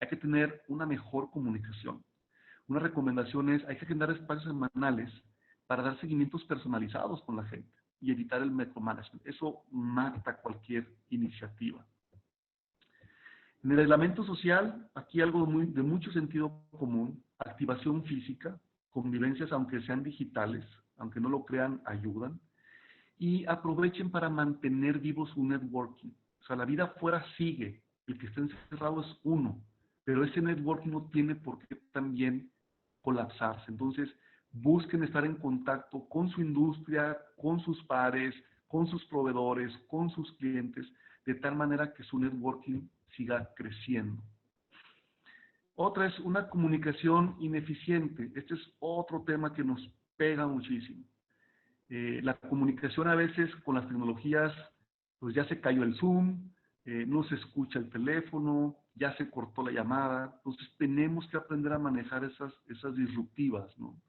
hay que tener una mejor comunicación. Una recomendación es, hay que agendar espacios semanales para dar seguimientos personalizados con la gente y evitar el micromanagement. Eso mata cualquier iniciativa. En el aislamiento social, aquí algo de mucho sentido común, activación física, convivencias aunque sean digitales, aunque no lo crean, ayudan, y aprovechen para mantener vivo su networking. O sea, la vida afuera sigue, el que está encerrado es uno, pero ese networking no tiene por qué también colapsarse. Entonces, busquen estar en contacto con su industria, con sus pares, con sus proveedores, con sus clientes, de tal manera que su networking siga creciendo. Otra es una comunicación ineficiente. Este es otro tema que nos pega muchísimo. La comunicación a veces con las tecnologías, pues ya se cayó el Zoom, no se escucha el teléfono, ya se cortó la llamada. Entonces tenemos que aprender a manejar esas disruptivas, ¿no?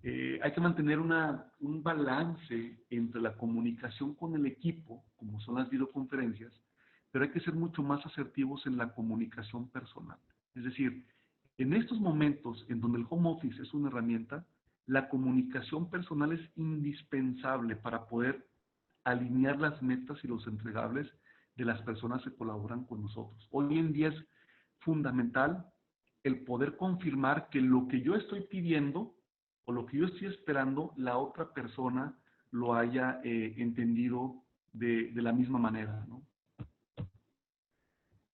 Hay que mantener un balance entre la comunicación con el equipo, como son las videoconferencias, pero hay que ser mucho más asertivos en la comunicación personal. Es decir, en estos momentos en donde el home office es una herramienta, la comunicación personal es indispensable para poder alinear las metas y los entregables de las personas que colaboran con nosotros. Hoy en día es fundamental el poder confirmar que lo que yo estoy pidiendo o lo que yo estoy esperando, la otra persona lo haya entendido de la misma manera, ¿no?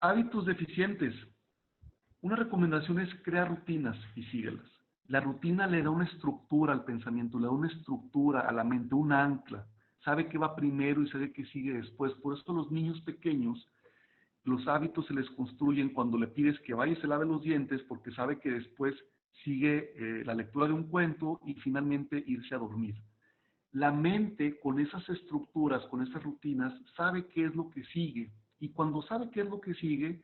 Hábitos deficientes. Una recomendación es crear rutinas y síguelas. La rutina le da una estructura al pensamiento, le da una estructura a la mente, un ancla. Sabe qué va primero y sabe qué sigue después. Por eso los niños pequeños, los hábitos se les construyen cuando le pides que vaya y se lave los dientes, porque sabe que después sigue la lectura de un cuento y finalmente irse a dormir. La mente, con esas estructuras, con esas rutinas, sabe qué es lo que sigue. Y cuando sabe qué es lo que sigue,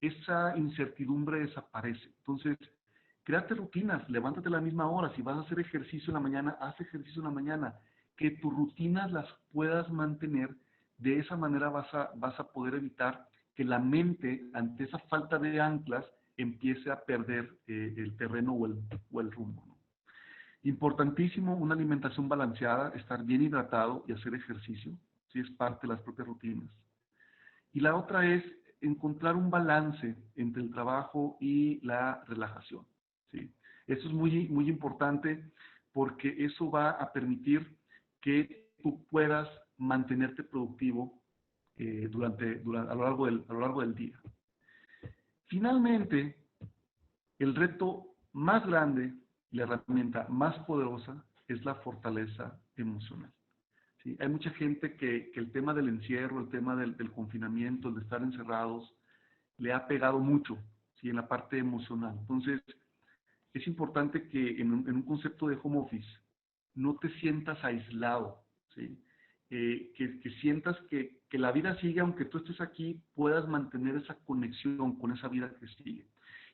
esa incertidumbre desaparece. Entonces, créate rutinas, levántate a la misma hora. Si vas a hacer ejercicio en la mañana, haz ejercicio en la mañana. Que tus rutinas las puedas mantener. De esa manera vas a poder evitar que la mente, ante esa falta de anclas, empiece a perder el terreno o el rumbo, ¿no? Importantísimo, una alimentación balanceada, estar bien hidratado y hacer ejercicio, si es parte de las propias rutinas. Y la otra es encontrar un balance entre el trabajo y la relajación, ¿sí? Eso es muy, muy importante porque eso va a permitir que tú puedas mantenerte productivo a lo largo del día. Finalmente, el reto más grande, la herramienta más poderosa, es la fortaleza emocional. ¿Sí? Hay mucha gente que el tema del encierro, el tema del confinamiento, el de estar encerrados, le ha pegado mucho, ¿sí? En la parte emocional. Entonces, es importante que en un concepto de home office no te sientas aislado, ¿sí? Que sientas que la vida sigue, aunque tú estés aquí, puedas mantener esa conexión con esa vida que sigue.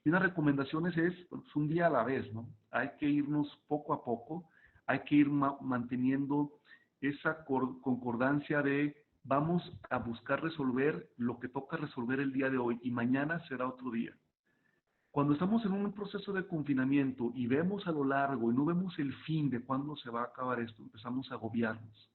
Y unas recomendaciones es pues, un día a la vez, ¿no? Hay que irnos poco a poco, hay que ir manteniendo esa concordancia de vamos a buscar resolver lo que toca resolver el día de hoy y mañana será otro día. Cuando estamos en un proceso de confinamiento y vemos a lo largo y no vemos el fin de cuándo se va a acabar esto, empezamos a agobiarnos.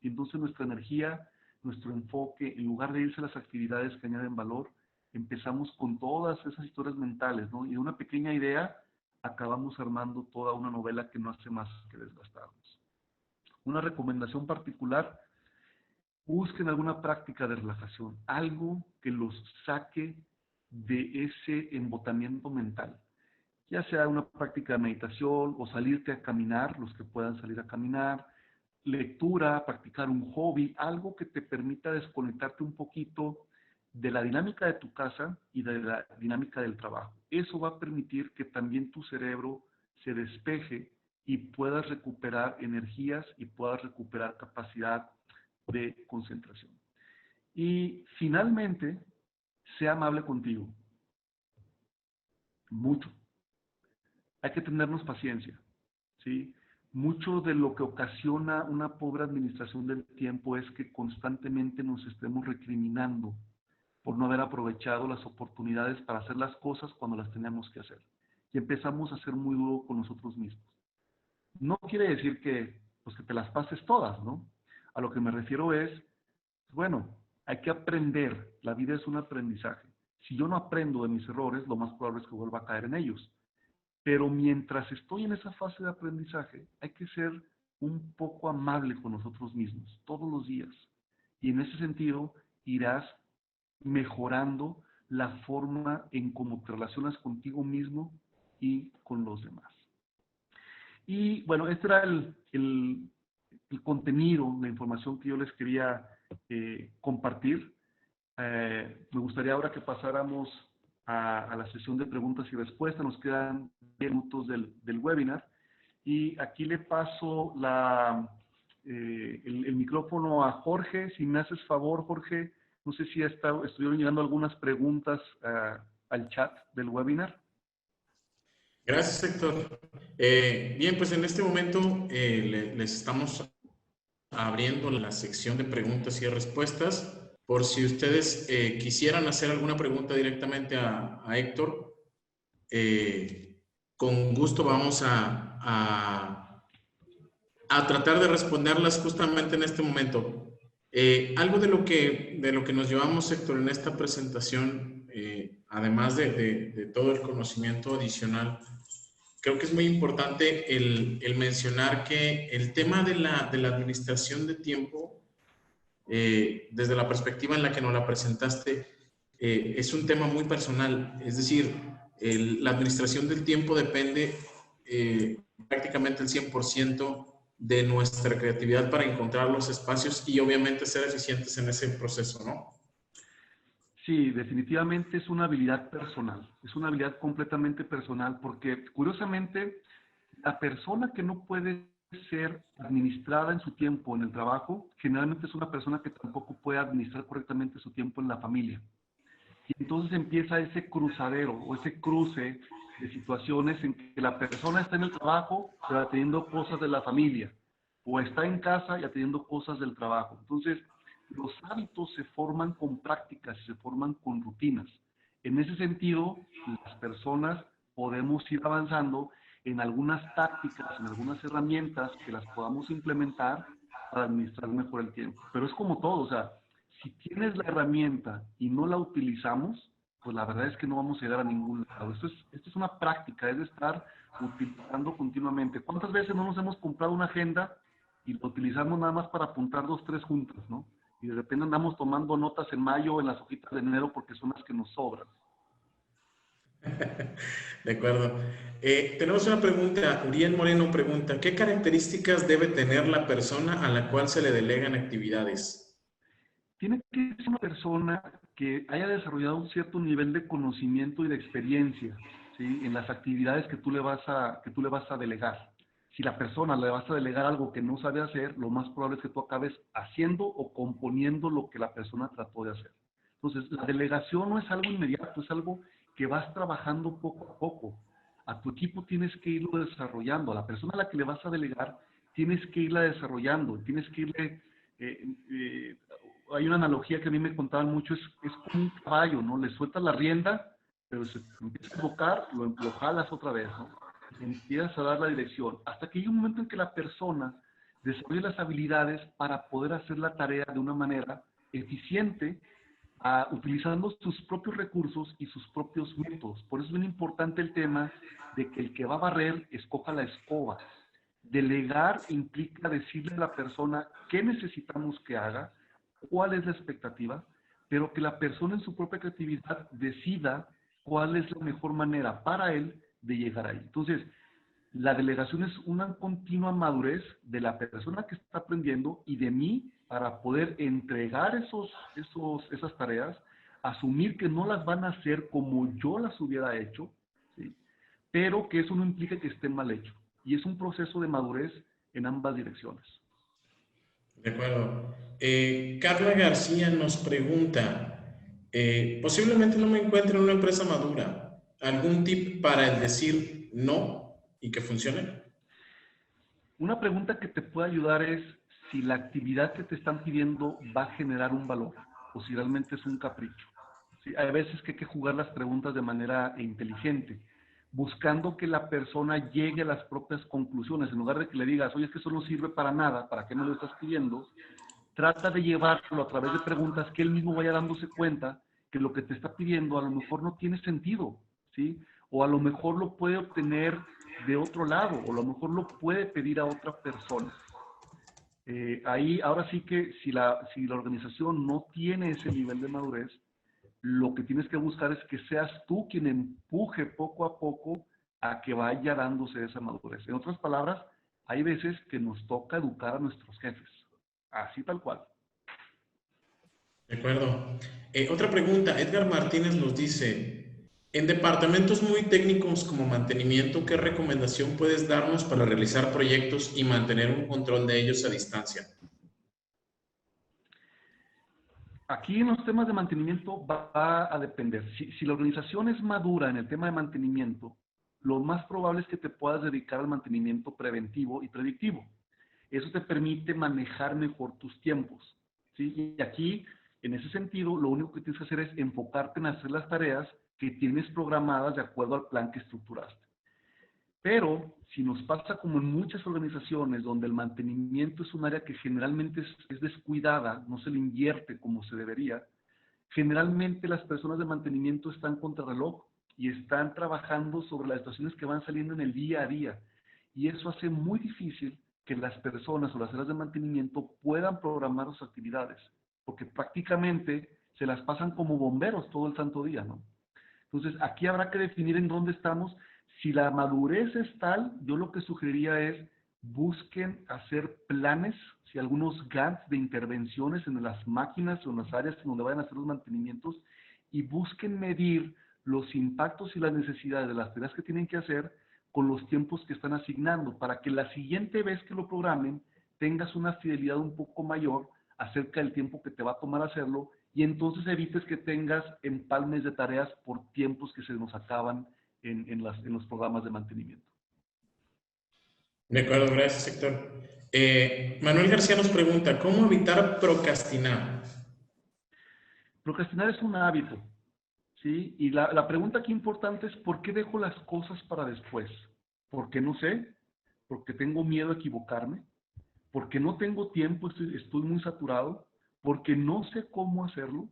Y entonces nuestra energía, nuestro enfoque, en lugar de irse a las actividades que añaden valor, empezamos con todas esas historias mentales, ¿no? Y de una pequeña idea acabamos armando toda una novela que no hace más que desgastarnos. Una recomendación particular: busquen alguna práctica de relajación, algo que los saque de ese embotamiento mental, ya sea una práctica de meditación o salirte a caminar, los que puedan salir a caminar, lectura, practicar un hobby, algo que te permita desconectarte un poquito de la dinámica de tu casa y de la dinámica del trabajo. Eso va a permitir que también tu cerebro se despeje y puedas recuperar energías y puedas recuperar capacidad de concentración. Y finalmente, sea amable contigo. Mucho. Hay que tenernos paciencia, ¿sí? Mucho de lo que ocasiona una pobre administración del tiempo es que constantemente nos estemos recriminando por no haber aprovechado las oportunidades para hacer las cosas cuando las teníamos que hacer. Y empezamos a ser muy duros con nosotros mismos. No quiere decir pues, que te las pases todas, ¿no? A lo que me refiero es, bueno, hay que aprender. La vida es un aprendizaje. Si yo no aprendo de mis errores, lo más probable es que vuelva a caer en ellos. Pero mientras estoy en esa fase de aprendizaje, hay que ser un poco amable con nosotros mismos, todos los días. Y en ese sentido, irás mejorando la forma en cómo te relacionas contigo mismo y con los demás. Y bueno, este era el contenido, la información que yo les quería compartir. Me gustaría ahora que pasáramos a la sesión de preguntas y respuestas. Nos quedan 10 minutos del webinar. Y aquí le paso el micrófono a Jorge. Si me haces favor, Jorge, no sé si estuvieron llegando algunas preguntas al chat del webinar. Gracias, Héctor. Bien, pues en este momento les estamos abriendo la sección de preguntas y respuestas. Por si ustedes quisieran hacer alguna pregunta directamente a Héctor, con gusto vamos a tratar de responderlas justamente en este momento. Algo de lo que nos llevamos, Héctor, en esta presentación, además de todo el conocimiento adicional, creo que es muy importante el mencionar que el tema de la administración de tiempo, desde la perspectiva en la que nos la presentaste, es un tema muy personal. Es decir, la administración del tiempo depende prácticamente el 100% de nuestra creatividad para encontrar los espacios y obviamente ser eficientes en ese proceso, ¿no? Sí, definitivamente es una habilidad personal, es una habilidad completamente personal porque curiosamente la persona que no puede ser administrada en su tiempo en el trabajo, generalmente es una persona que tampoco puede administrar correctamente su tiempo en la familia. Y entonces empieza ese cruzadero o ese cruce de situaciones en que la persona está en el trabajo pero atendiendo cosas de la familia o está en casa y atendiendo cosas del trabajo. Entonces, los hábitos se forman con prácticas, se forman con rutinas. En ese sentido, las personas podemos ir avanzando en algunas tácticas, en algunas herramientas que las podamos implementar para administrar mejor el tiempo. Pero es como todo, o sea, si tienes la herramienta y no la utilizamos, pues la verdad es que no vamos a llegar a ningún lado. Esto es una práctica, es de estar utilizando continuamente. ¿Cuántas veces no nos hemos comprado una agenda y la utilizamos nada más para apuntar 2, 3 juntas, ¿no? Y de repente andamos tomando notas en mayo en las hojitas de enero porque son las que nos sobran. De acuerdo. Tenemos una pregunta. Uriel Moreno pregunta, ¿qué características debe tener la persona a la cual se le delegan actividades? Tiene que ser una persona que haya desarrollado un cierto nivel de conocimiento y de experiencia, ¿sí? En las actividades que tú le vas a delegar. Si la persona le vas a delegar algo que no sabe hacer, lo más probable es que tú acabes haciendo o componiendo lo que la persona trató de hacer. Entonces, la delegación no es algo inmediato, es algo que vas trabajando poco a poco. A tu equipo tienes que irlo desarrollando. A la persona a la que le vas a delegar, tienes que irla desarrollando, tienes que irle eh, eh, hay una analogía que a mí me contaban mucho, es como un caballo, ¿no? Le sueltas la rienda, pero se empieza a tocar, lo jalas otra vez, ¿no? Empiezas a dar la dirección, hasta que hay un momento en que la persona desarrolla las habilidades para poder hacer la tarea de una manera eficiente, utilizando sus propios recursos y sus propios métodos. Por eso es bien importante el tema de que el que va a barrer escoja la escoba. Delegar implica decirle a la persona qué necesitamos que haga, cuál es la expectativa, pero que la persona en su propia creatividad decida cuál es la mejor manera para él de llegar ahí. Entonces, la delegación es una continua madurez de la persona que está aprendiendo y de mí para poder entregar esas tareas, asumir que no las van a hacer como yo las hubiera hecho, ¿sí? Pero que eso no implica que esté mal hecho. Y es un proceso de madurez en ambas direcciones. De acuerdo. Carla García nos pregunta, posiblemente no me encuentre en una empresa madura. ¿Algún tip para el decir no y que funcione? Una pregunta que te puede ayudar es si la actividad que te están pidiendo va a generar un valor o si realmente es un capricho. Sí, hay veces que hay que jugar las preguntas de manera inteligente, buscando que la persona llegue a las propias conclusiones. En lugar de que le digas, oye, es que eso no sirve para nada, ¿para qué me lo estás pidiendo? Trata de llevarlo a través de preguntas que él mismo vaya dándose cuenta que lo que te está pidiendo a lo mejor no tiene sentido, ¿sí? O a lo mejor lo puede obtener de otro lado, o a lo mejor lo puede pedir a otra persona. Ahí, ahora sí que si la organización no tiene ese nivel de madurez, lo que tienes que buscar es que seas tú quien empuje poco a poco a que vaya dándose esa madurez. En otras palabras, hay veces que nos toca educar a nuestros jefes, así tal cual. De acuerdo. Otra pregunta, Edgar Martínez nos dice, en departamentos muy técnicos como mantenimiento, ¿qué recomendación puedes darnos para realizar proyectos y mantener un control de ellos a distancia? Aquí en los temas de mantenimiento va a depender. Si la organización es madura en el tema de mantenimiento, lo más probable es que te puedas dedicar al mantenimiento preventivo y predictivo. Eso te permite manejar mejor tus tiempos, ¿sí? Y aquí, en ese sentido, lo único que tienes que hacer es enfocarte en hacer las tareas que tienes programadas de acuerdo al plan que estructuraste. Pero si nos pasa como en muchas organizaciones donde el mantenimiento es un área que generalmente es descuidada, no se le invierte como se debería, generalmente las personas de mantenimiento están contra reloj y están trabajando sobre las situaciones que van saliendo en el día a día. Y eso hace muy difícil que las personas o las áreas de mantenimiento puedan programar sus actividades, porque prácticamente se las pasan como bomberos todo el santo día, ¿no? Entonces, aquí habrá que definir en dónde estamos. Si la madurez es tal, yo lo que sugeriría es busquen hacer planes, si algunos GANs de intervenciones en las máquinas o en las áreas donde vayan a hacer los mantenimientos, y busquen medir los impactos y las necesidades de las tareas que tienen que hacer con los tiempos que están asignando, para que la siguiente vez que lo programen tengas una fidelidad un poco mayor acerca del tiempo que te va a tomar hacerlo, y entonces evites que tengas empalmes de tareas por tiempos que se nos acaban en los programas de mantenimiento. De acuerdo, gracias, Héctor. Manuel García nos pregunta, ¿cómo evitar procrastinar? Procrastinar es un hábito, ¿sí? Y la pregunta aquí importante es, ¿por qué dejo las cosas para después? ¿Porque no sé? ¿Porque tengo miedo a equivocarme? ¿Porque no tengo tiempo, estoy muy saturado? ¿Porque no sé cómo hacerlo?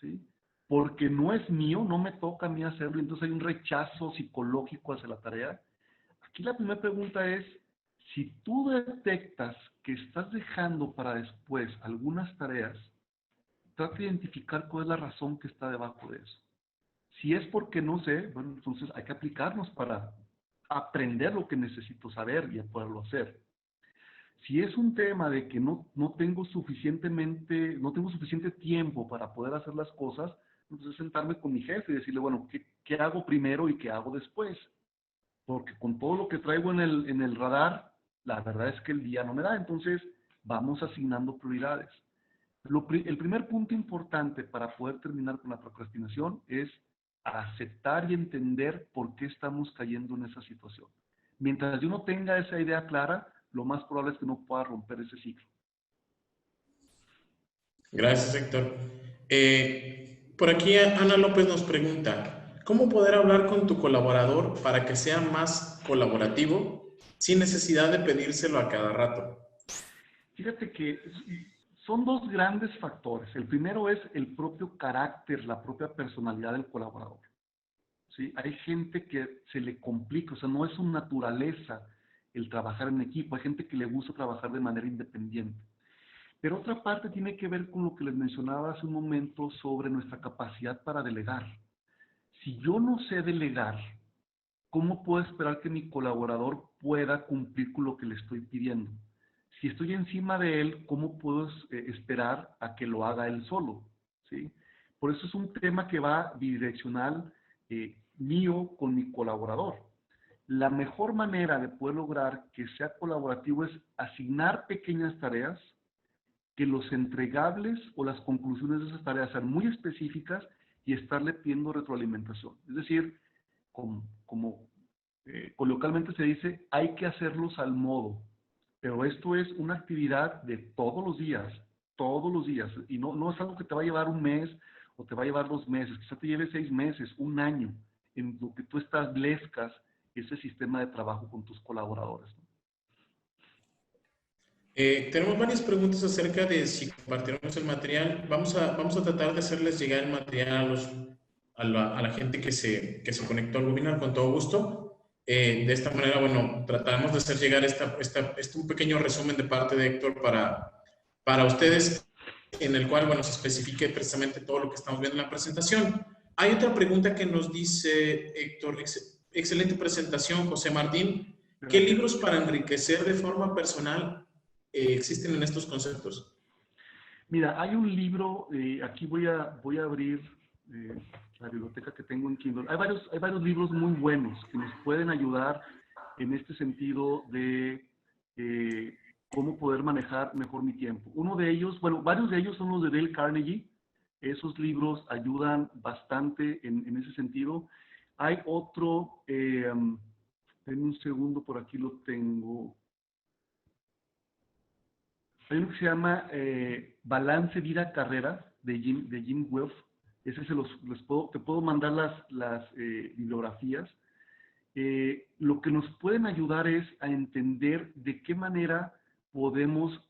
¿Sí? Porque no es mío, no me toca a mí hacerlo, entonces hay un rechazo psicológico hacia la tarea. Aquí la primera pregunta es, si tú detectas que estás dejando para después algunas tareas, trata de identificar cuál es la razón que está debajo de eso. Si es porque no sé, bueno, entonces hay que aplicarnos para aprender lo que necesito saber y poderlo hacer. Si es un tema de que no tengo suficiente tiempo para poder hacer las cosas, entonces sentarme con mi jefe y decirle, bueno, ¿qué hago primero y qué hago después? Porque con todo lo que traigo en el radar, la verdad es que el día no me da, entonces vamos asignando prioridades. El primer punto importante para poder terminar con la procrastinación es aceptar y entender por qué estamos cayendo en esa situación. Mientras yo no tenga esa idea clara, lo más probable es que no pueda romper ese ciclo. Gracias, Héctor. Por aquí Ana López nos pregunta, ¿cómo poder hablar con tu colaborador para que sea más colaborativo sin necesidad de pedírselo a cada rato? Fíjate que son dos grandes factores. El primero es el propio carácter, la propia personalidad del colaborador. ¿Sí? Hay gente que se le complica, o sea, no es su naturaleza el trabajar en equipo. Hay gente que le gusta trabajar de manera independiente. Pero otra parte tiene que ver con lo que les mencionaba hace un momento sobre nuestra capacidad para delegar. Si yo no sé delegar, ¿cómo puedo esperar que mi colaborador pueda cumplir con lo que le estoy pidiendo? Si estoy encima de él, ¿cómo puedo esperar a que lo haga él solo? ¿Sí? Por eso es un tema que va bidireccional mío con mi colaborador. La mejor manera de poder lograr que sea colaborativo es asignar pequeñas tareas, que los entregables o las conclusiones de esas tareas sean muy específicas y estarle pidiendo retroalimentación. Es decir, como coloquialmente se dice, hay que hacerlos al modo. Pero esto es una actividad de todos los días. Y no es algo que te va a llevar un mes o te va a llevar 2 meses, quizá te lleve 6 meses, un año, en lo que tú establezcas ese sistema de trabajo con tus colaboradores, ¿no? Tenemos varias preguntas acerca de si compartiremos el material. Vamos a tratar de hacerles llegar el material a la gente que se conectó al webinar con todo gusto. De esta manera, bueno, trataremos de hacer llegar un pequeño resumen de parte de Héctor para ustedes, en el cual, bueno, se especifique precisamente todo lo que estamos viendo en la presentación. Hay otra pregunta que nos dice Héctor, excelente presentación, José Martín. ¿Qué Gracias. libros para enriquecer de forma personal existen en estos conceptos? Mira, hay un libro, aquí voy a abrir la biblioteca que tengo en Kindle. Hay varios libros muy buenos que nos pueden ayudar en este sentido de cómo poder manejar mejor mi tiempo. Uno de ellos, bueno, varios de ellos son los de Dale Carnegie. Esos libros ayudan bastante en ese sentido. Hay otro, denme un segundo, por aquí lo tengo. Hay uno que se llama Balance Vida-Carrera de Jim Wells. Ese te puedo mandar las bibliografías. Lo que nos pueden ayudar es a entender de qué manera podemos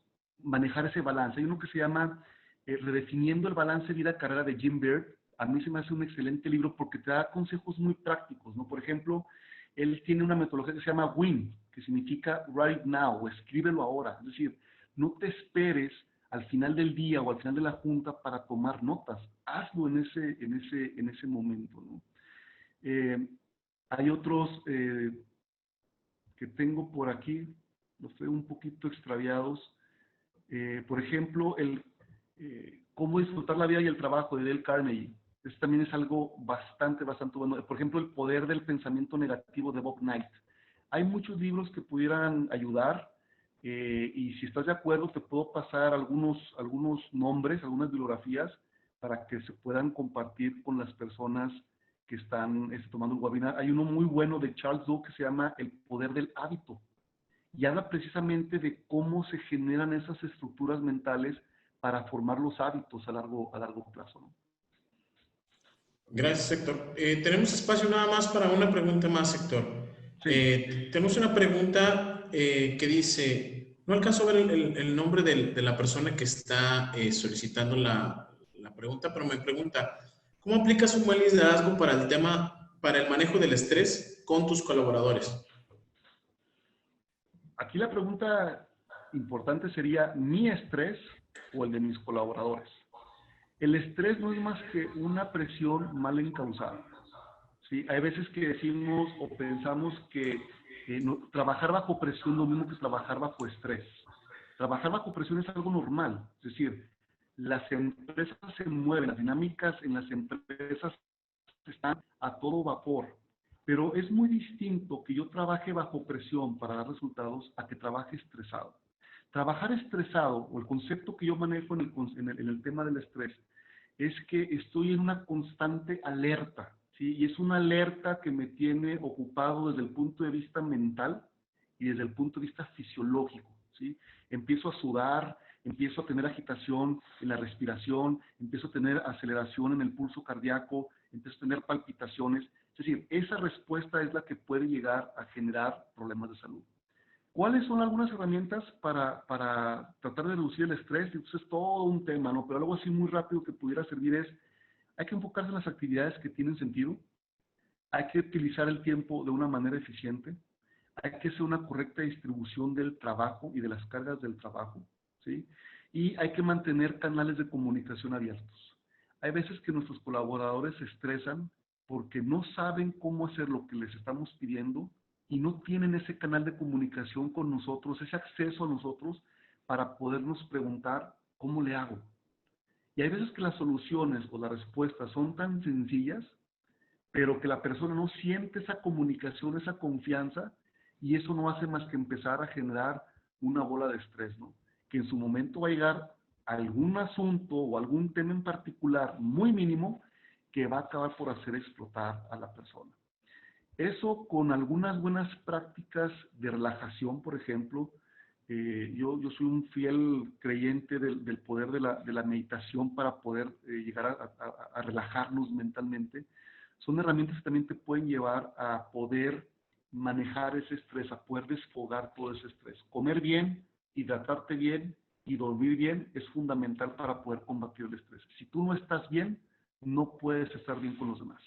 manejar ese balance. Hay uno que se llama Redefiniendo el Balance Vida-Carrera de Jim Beard. A mí se me hace un excelente libro porque te da consejos muy prácticos, ¿no? Por ejemplo, él tiene una metodología que se llama WIN, que significa Write It Now, o escríbelo ahora. Es decir, no te esperes al final del día o al final de la junta para tomar notas. Hazlo en ese momento, ¿no? Hay otros que tengo por aquí, los tengo un poquito extraviados. Por ejemplo, cómo disfrutar la vida y el trabajo de Dale Carnegie. Este también es algo bastante bueno. Por ejemplo, el poder del pensamiento negativo de Bob Knight. Hay muchos libros que pudieran ayudar, y si estás de acuerdo te puedo pasar algunos nombres, algunas bibliografías para que se puedan compartir con las personas que están tomando el webinar. Hay uno muy bueno de Charles Duhigg que se llama El poder del hábito, y habla precisamente de cómo se generan esas estructuras mentales para formar los hábitos a largo plazo, ¿no? Gracias, Héctor. Tenemos espacio nada más para una pregunta más, Héctor. Sí. Tenemos una pregunta que dice, no alcanzo a ver el nombre de la persona que está solicitando la pregunta, pero me pregunta, ¿cómo aplicas un buen liderazgo para el manejo del estrés con tus colaboradores? Aquí la pregunta importante sería, ¿mi estrés o el de mis colaboradores? El estrés no es más que una presión mal encausada, ¿sí? Hay veces que decimos o pensamos que trabajar bajo presión es lo mismo que trabajar bajo estrés. Trabajar bajo presión es algo normal, es decir, las empresas se mueven, las dinámicas en las empresas están a todo vapor, pero es muy distinto que yo trabaje bajo presión para dar resultados a que trabaje estresado. Trabajar estresado, o el concepto que yo manejo en el tema del estrés, es que estoy en una constante alerta, ¿sí? Y es una alerta que me tiene ocupado desde el punto de vista mental y desde el punto de vista fisiológico, ¿sí? Empiezo a sudar, empiezo a tener agitación en la respiración, empiezo a tener aceleración en el pulso cardíaco, empiezo a tener palpitaciones. Es decir, esa respuesta es la que puede llegar a generar problemas de salud. ¿Cuáles son algunas herramientas para tratar de reducir el estrés? Entonces es todo un tema, ¿no? Pero algo así muy rápido que pudiera servir es, hay que enfocarse en las actividades que tienen sentido, hay que utilizar el tiempo de una manera eficiente, hay que hacer una correcta distribución del trabajo y de las cargas del trabajo, ¿sí? Y hay que mantener canales de comunicación abiertos. Hay veces que nuestros colaboradores se estresan porque no saben cómo hacer lo que les estamos pidiendo y no tienen ese canal de comunicación con nosotros, ese acceso a nosotros para podernos preguntar, ¿cómo le hago? Y hay veces que las soluciones o las respuestas son tan sencillas, pero que la persona no siente esa comunicación, esa confianza, y eso no hace más que empezar a generar una bola de estrés, ¿no? Que en su momento va a llegar algún asunto o algún tema en particular muy mínimo que va a acabar por hacer explotar a la persona. Eso con algunas buenas prácticas de relajación, por ejemplo. Yo soy un fiel creyente del poder de la meditación para poder llegar a relajarnos mentalmente. Son herramientas que también te pueden llevar a poder manejar ese estrés, a poder desfogar todo ese estrés. Comer bien, hidratarte bien y dormir bien es fundamental para poder combatir el estrés. Si tú no estás bien, no puedes estar bien con los demás.